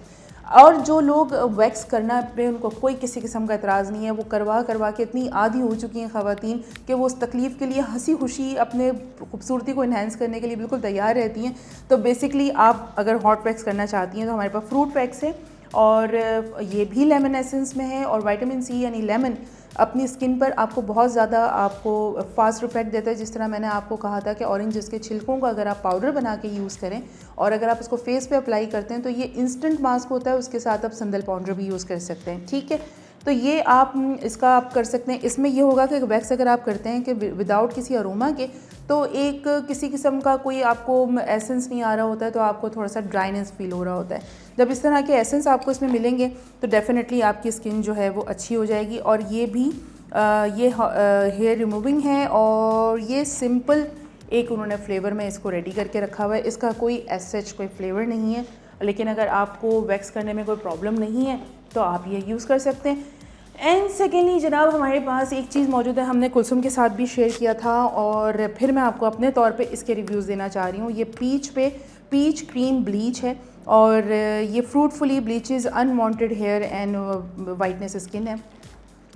और जो लोग वैक्स करना पे उनको कोई किसी किस्म का एतराज़ नहीं है, वो करवा के इतनी आदी हो चुकी हैं ख़वातीन कि वो उस तकलीफ़ के लिए हंसी खुशी अपने खूबसूरती को इन्हेंस करने के लिए बिल्कुल तैयार रहती हैं। तो बेसिकली आप अगर हॉट वैक्स करना चाहती हैं तो हमारे पास फ्रूट वैक्स है, और ये भी लेमन एसेंस में है, और विटामिन सी यानी लेमन अपनी स्किन पर आपको बहुत ज़्यादा आपको फास्ट इफेक्ट देता है। जिस तरह मैंने आपको कहा था कि ऑरेंज के छिलकों का अगर आप पाउडर बना के यूज़ करें और अगर आप उसको फेस पे अप्लाई करते हैं तो ये इंस्टेंट मास्क होता है, उसके साथ आप संदल पाउडर भी यूज़ कर सकते हैं। ठीक है, तो ये आप इसका आप कर सकते हैं। इसमें ये होगा कि वैक्स अगर आप करते हैं कि विदाउट किसी अरोमा के, तो एक किसी किस्म का कोई आपको एसेंस नहीं आ रहा होता है, तो आपको थोड़ा सा ड्राइनेस फील हो रहा होता है। जब इस तरह के एसेंस आपको इसमें मिलेंगे तो डेफिनेटली आपकी स्किन जो है वो अच्छी हो जाएगी। और ये भी हेयर रिमूविंग है, और ये सिंपल एक उन्होंने फ्लेवर में इसको रेडी करके रखा हुआ है। इसका कोई एसएच कोई फ्लेवर नहीं है, लेकिन अगर आपको वैक्स करने में कोई प्रॉब्लम नहीं है तो आप ये यूज़ कर सकते हैं। एंड सेकेंडली जनाब हमारे पास एक चीज़ मौजूद है, हमने कुलसुम के साथ भी शेयर किया था और फिर मैं आपको अपने तौर पे इसके रिव्यूज़ देना चाह रही हूँ। ये पीच क्रीम ब्लीच है और ये fruitfully bleaches unwanted hair and whiteness skin है।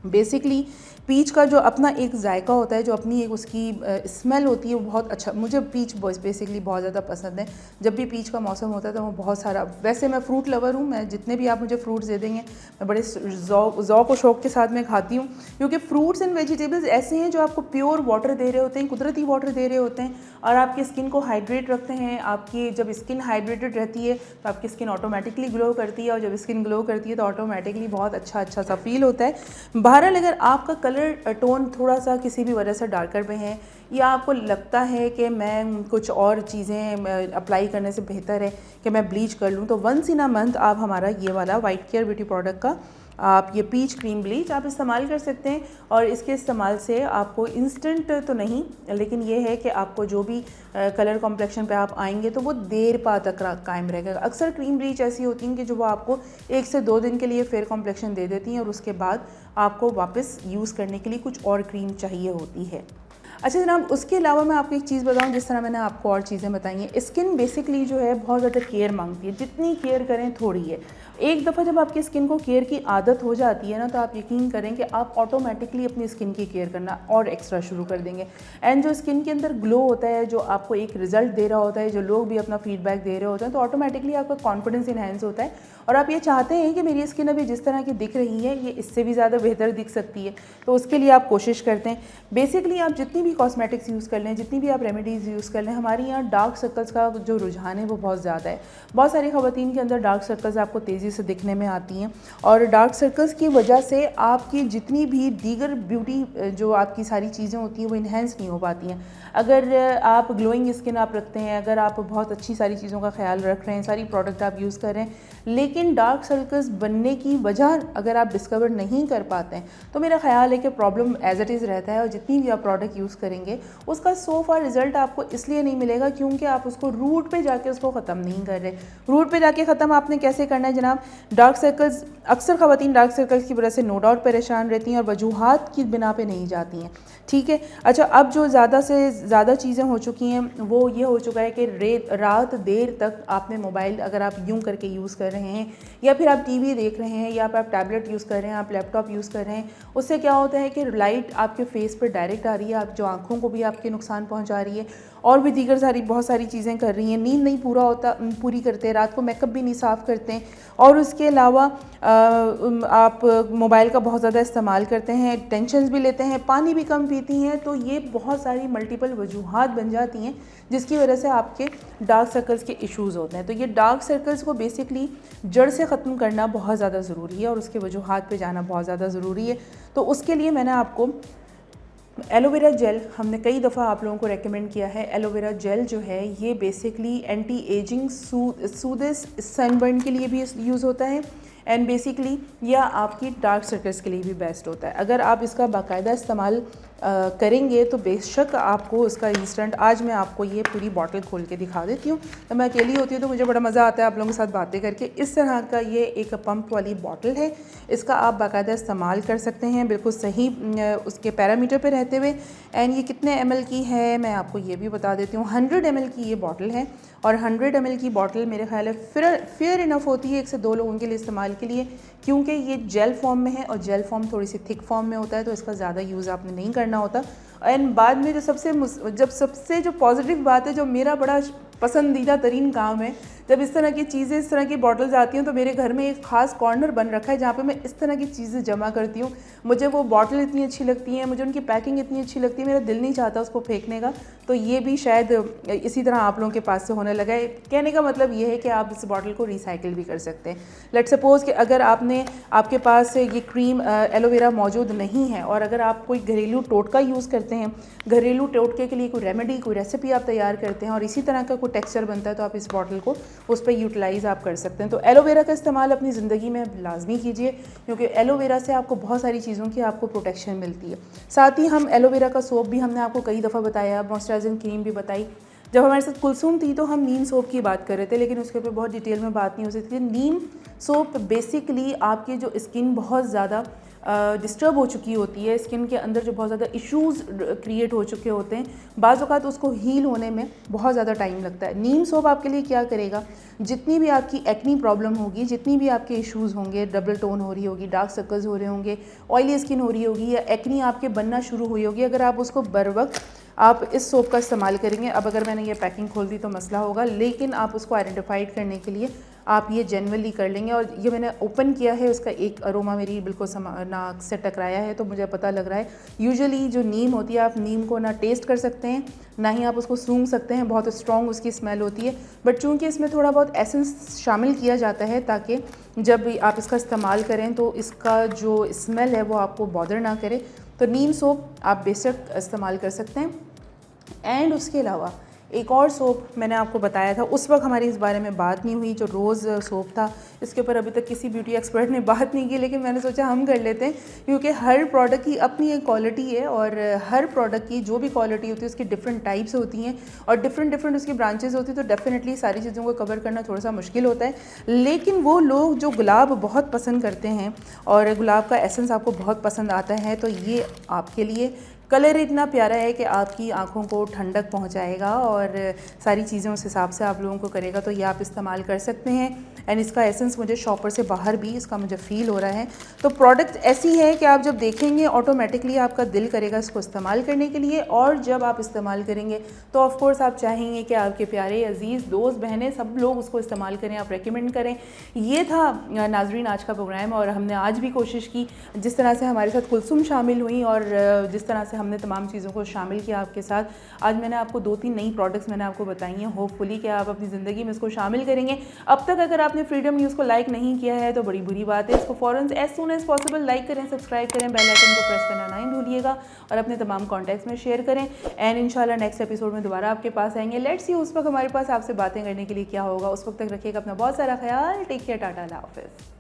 बेसिकली पीच का जो अपना एक जायका होता है, जो अपनी एक उसकी स्मेल होती है, वो बहुत अच्छा, मुझे पीच बेसिकली बहुत ज़्यादा पसंद है। जब भी पीच का मौसम होता है तो मैं बहुत सारा, वैसे मैं फ्रूट लवर हूँ, मैं जितने भी आप मुझे फ्रूट्स दे देंगे मैं बड़े ज़ौक़ और शौक़ के साथ मैं खाती हूँ, क्योंकि फ्रूट्स एंड वेजिटेबल्स ऐसे हैं जो आपको प्योर वाटर दे रहे होते हैं, कुदरती वाटर दे रहे होते हैं और आपकी स्किन को हाइड्रेट रखते हैं। आपकी जब स्किन हाइड्रेटेड रहती है तो आपकी स्किन ऑटोमेटिकली ग्लो करती है और जब स्किन ग्लो करती है तो ऑटोमेटिकली बहुत अच्छा सा फील होता है। बहरहाल अगर आपका कलर टोन थोड़ा सा किसी भी वजह से डार्कर में है या आपको लगता है कि मैं कुछ और चीज़ें अप्लाई करने से बेहतर है कि मैं ब्लीच कर लूँ, तो वंस इन अ मंथ आप हमारा ये वाला वाइट केयर ब्यूटी प्रोडक्ट का आप ये पीच क्रीम ब्लीच आप इस्तेमाल कर सकते हैं। और इसके इस्तेमाल से आपको इंस्टेंट तो नहीं, लेकिन ये है कि आपको जो भी कलर कॉम्प्लेक्शन पे आप आएंगे तो वो देर पा तक कायम रहेगा। अक्सर क्रीम ब्लीच ऐसी होती हैं कि जो वो आपको 1 से 2 दिन के लिए फेयर कॉम्प्लेक्शन दे देती हैं और उसके बाद आपको वापस यूज़ करने के लिए कुछ और क्रीम चाहिए होती है। अच्छा जनाब, उसके अलावा मैं आपको एक चीज़ बताऊं, जिस तरह मैंने आपको और चीज़ें बताई हैं, स्किन बेसिकली जो है बहुत ज़्यादा केयर मांगती है, जितनी केयर करें थोड़ी है। एक दफ़ा जब आपकी स्किन को केयर की आदत हो जाती है ना, तो आप यकीन करें कि आप ऑटोमेटिकली अपनी स्किन की केयर करना और एक्स्ट्रा शुरू कर देंगे। एंड जो स्किन के अंदर ग्लो होता है, जो आपको एक रिज़ल्ट दे रहा होता है, जो लोग भी अपना फीडबैक दे रहे होते हैं, तो ऑटोमेटिकली आपका कॉन्फिडेंस इन्हेंस होता है और आप ये चाहते हैं कि मेरी स्किन अभी जिस तरह की दिख रही है ये इससे भी ज़्यादा बेहतर दिख सकती है, तो उसके लिए आप कोशिश करते हैं। बेसिकली आप जितनी भी कॉस्मेटिक्स यूज़ कर लें, जितनी भी आप रेमेडीज़ यूज़ कर लें, हमारे यहाँ डार्क सर्कल्स का जो रुझान है वो बहुत ज़्यादा है। बहुत सारी ख़वातीन के अंदर डार्क सर्कल्स आपको तेज़ी से दिखने में आती हैं और डार्क सर्कल्स की वजह से आपकी जितनी भी दीगर ब्यूटी जो आपकी सारी चीज़ें होती हैं वो इन्हेंस नहीं हो पाती हैं। अगर आप ग्लोइंग स्किन आप रखते हैं, अगर आप बहुत अच्छी सारी चीज़ों का ख्याल रख रहे हैं, सारी प्रोडक्ट आप यूज़ कर रहे हैं, लेकिन डार्क सर्कल्स बनने की वजह अगर आप डिस्कवर नहीं कर पाते हैं, तो मेरा ख्याल है कि प्रॉब्लम एज इट इज़ रहता है और जितनी भी आप प्रोडक्ट यूज़ करेंगे उसका सो फार रिज़ल्ट आपको इसलिए नहीं मिलेगा क्योंकि आप उसको रूट पे जाके उसको ख़त्म नहीं कर रहे। रूट पे जाके ख़त्म आपने कैसे करना है जनाब? डार्क सर्कल्स, अक्सर ख़वातीन डार्क सर्कल्स की वजह से नो डाउट परेशान रहती हैं और वजूहात की बिना पे नहीं जाती हैं, ठीक है। अच्छा, अब जो ज़्यादा से ज़्यादा चीज़ें हो चुकी हैं वो ये हो चुका है कि रात देर तक आपने मोबाइल अगर आप यूं करके यूज़ कर रहे हैं या फिर आप टीवी देख रहे हैं या आप टैबलेट यूज़ कर रहे हैं, आप लैपटॉप यूज़ कर रहे हैं, उससे क्या होता है कि लाइट आपके फेस पर डायरेक्ट आ रही है, आप जो आँखों को भी आपके नुकसान पहुँचा रही है और भी दीगर बहुत सारी चीज़ें कर रही हैं। नींद नहीं पूरी करते, रात को मेकअप भी नहीं साफ़ करते हैं और उसके अलावा आप मोबाइल का बहुत ज़्यादा इस्तेमाल करते हैं, टेंशन्स भी लेते हैं, पानी भी कम पीती हैं, तो ये बहुत सारी मल्टीपल वजूहात बन जाती हैं जिसकी वजह से आपके डार्क सर्कल्स के इश्यूज़ होते हैं। तो ये डार्क सर्कल्स को बेसिकली जड़ से ख़त्म करना बहुत ज़्यादा ज़रूरी है और उसके वजूहात पे जाना बहुत ज़्यादा ज़रूरी है। तो उसके लिए मैंने आपको एलोवेरा जेल, हमने कई दफ़ा आप लोगों को रेकमेंड किया है। एलोवेरा जेल जो है ये बेसिकली एंटी एजिंग सूदेस सनबर्न के लिए भी यूज़ होता है एंड बेसिकली यह आपकी डार्क सर्कल्स के लिए भी बेस्ट होता है। अगर आप इसका बाकायदा इस्तेमाल करेंगे तो बेशक आपको उसका इंस्टेंट, आज मैं आपको ये पूरी बॉटल खोल के दिखा देती हूँ। तो मैं अकेली होती हूँ तो मुझे बड़ा मज़ा आता है आप लोगों के साथ बातें करके। इस तरह का ये एक पंप वाली बॉटल है, इसका आप बाकायदा इस्तेमाल कर सकते हैं बिल्कुल सही उसके पैरामीटर पे रहते हुए। एंड ये कितने ml की है मैं आपको ये भी बता देती हूँ। 100 ml की ये बॉटल है और 100 ml की बॉटल मेरे ख्याल है फेयर इनफ होती है 1 से 2 लोगों के लिए इस्तेमाल के लिए, क्योंकि ये जेल फॉर्म में है और जेल फॉर्म थोड़ी सी थिक फॉर्म में होता है, तो इसका ज़्यादा यूज़ आपने नहीं करना होता। एंड बाद में जो सबसे जो पॉजिटिव बात है, जो मेरा बड़ा पसंदीदा तरीन काम है, जब इस तरह की चीज़ें, इस तरह की बॉटल्स आती हैं तो मेरे घर में एक ख़ास कॉर्नर बन रखा है जहाँ पे मैं इस तरह की चीज़ें जमा करती हूँ। मुझे वो बॉटल इतनी अच्छी लगती है, मुझे उनकी पैकिंग इतनी अच्छी लगती है, मेरा दिल नहीं चाहता उसको फेंकने का। तो ये भी शायद इसी तरह आप लोगों के पास से होने लगा है। कहने का मतलब ये है कि आप इस बॉटल को रिसाइकिल भी कर सकते हैं। लेट्स सपोज़ कि अगर आपके पास ये क्रीम एलोवेरा मौजूद नहीं है और अगर आप कोई घरेलू टोटका यूज़ करते हैं, घरेलू टोटके के लिए कोई रेमेडी, कोई रेसिपी आप तैयार करते हैं और इसी तरह का कोई टेक्सचर बनता है, तो आप इस बॉटल को उस पर यूटिलाइज़ आप कर सकते हैं। तो एलोवेरा का इस्तेमाल अपनी ज़िंदगी में लाजमी कीजिए, क्योंकि एलोवेरा से आपको बहुत सारी चीज़ों की आपको प्रोटेक्शन मिलती है। साथ ही हम एलोवेरा का सोप भी हमने आपको कई दफ़ा बताया, मॉइस्चराइजिंग क्रीम भी बताई। जब हमारे साथ कुलसूम थी तो हम नीम सोप की बात कर रहे थे, लेकिन उसके ऊपर बहुत डिटेल में बात नहीं हो सकती थी। नीम सोप बेसिकली आपकी जो स्किन बहुत ज़्यादा डिस्टर्ब हो चुकी होती है, स्किन के अंदर जो बहुत ज़्यादा इश्यूज़ क्रिएट हो चुके होते हैं, बाज़ औक़ात उसको हील होने में बहुत ज़्यादा टाइम लगता है। नीम सोप आपके लिए क्या करेगा, जितनी भी आपकी एक्नी प्रॉब्लम होगी, जितनी भी आपके इश्यूज़ होंगे, डबल टोन हो रही होगी, डार्क सर्कल्स हो रहे होंगे, ऑयली स्किन हो रही होगी या एक्नी आपके बनना शुरू हुई होगी, अगर आप उसको बर वक्त आप इस सोप का इस्तेमाल करेंगे। अब अगर मैंने ये पैकिंग खोल दी तो मसला होगा, लेकिन आप उसको आइडेंटिफाइड करने के लिए आप ये जेन्युइनली कर लेंगे। और ये मैंने ओपन किया है, उसका एक अरोमा मेरी बिल्कुल नाक से टकराया है, तो मुझे पता लग रहा है। यूजुअली जो नीम होती है, आप नीम को ना टेस्ट कर सकते हैं, ना ही आप उसको सूंघ सकते हैं, बहुत स्ट्रॉन्ग उसकी स्मेल होती है। बट चूँकि इसमें थोड़ा बहुत एसेंस शामिल किया जाता है ताकि जब भी आप इसका इस्तेमाल करें तो इसका जो स्मेल है वो आपको बॉदर ना करे, तो नीम सोप आप बेशक इस्तेमाल कर सकते हैं। एंड उसके अलावा एक और सोप मैंने आपको बताया था, उस वक्त हमारी इस बारे में बात नहीं हुई, जो रोज़ सोप था। इसके ऊपर अभी तक किसी ब्यूटी एक्सपर्ट ने बात नहीं की, लेकिन मैंने सोचा हम कर लेते हैं, क्योंकि हर प्रोडक्ट की अपनी एक क्वालिटी है और हर प्रोडक्ट की जो भी क्वालिटी होती है उसकी डिफरेंट टाइप्स होती हैं और डिफरेंट उसकी ब्रांचेस होती हैं, तो डेफिनेटली सारी चीज़ों को कवर करना थोड़ा सा मुश्किल होता है। लेकिन वो लोग जो गुलाब बहुत पसंद करते हैं और गुलाब का एसेंस आपको बहुत पसंद आता है, तो ये आपके लिए कलर इतना प्यारा है कि आपकी आँखों को ठंडक पहुँचाएगा और सारी चीज़ें उस हिसाब से आप लोगों को करेगा, तो ये आप इस्तेमाल कर सकते हैं। एंड इसका एसेंस मुझे शॉपर से बाहर भी इसका मुझे फ़ील हो रहा है। तो प्रोडक्ट ऐसी है कि आप जब देखेंगे ऑटोमेटिकली आपका दिल करेगा इसको इस्तेमाल करने के लिए, और जब आप इस्तेमाल करेंगे तो ऑफ़ कोर्स आप चाहेंगे कि आपके प्यारे अजीज़ दोस्त बहनें सब लोग उसको इस्तेमाल करें, आप रेकमेंड करें। ये था नाजरीन आज का प्रोग्राम, और हमने आज भी कोशिश की, जिस तरह से हमारे साथ कुलसूम शामिल हुई और जिस तरह से हमने तमाम चीज़ों को शामिल किया आपके साथ, आज मैंने आपको 2-3 नई प्रोडक्ट्स मैंने आपको बताई हैं। होपफुली कि आप अपनी ज़िंदगी में इसको शामिल करेंगे। अब तक अगर आपने फ्रीडम न्यूज़ को लाइक नहीं किया है तो बड़ी बुरी बात है, इसको फ़ौरन as soon as possible like करें, सब्सक्राइब करें, बेल आइकन को प्रेस करना नहीं भूलिएगा और अपने तमाम कॉन्टैक्ट्स में शेयर करें। एंड इंशाल्लाह नेक्स्ट एपिसोड में दोबारा आपके पास आएंगे। लेट्स सी उस वक्त हमारे पास आपसे बातें करने के लिए क्या होगा। उस वक्त तक रखिएगा अपना बहुत सारा ख्याल। टेक केयर, टाटा, अल्लाह हाफ़िज़।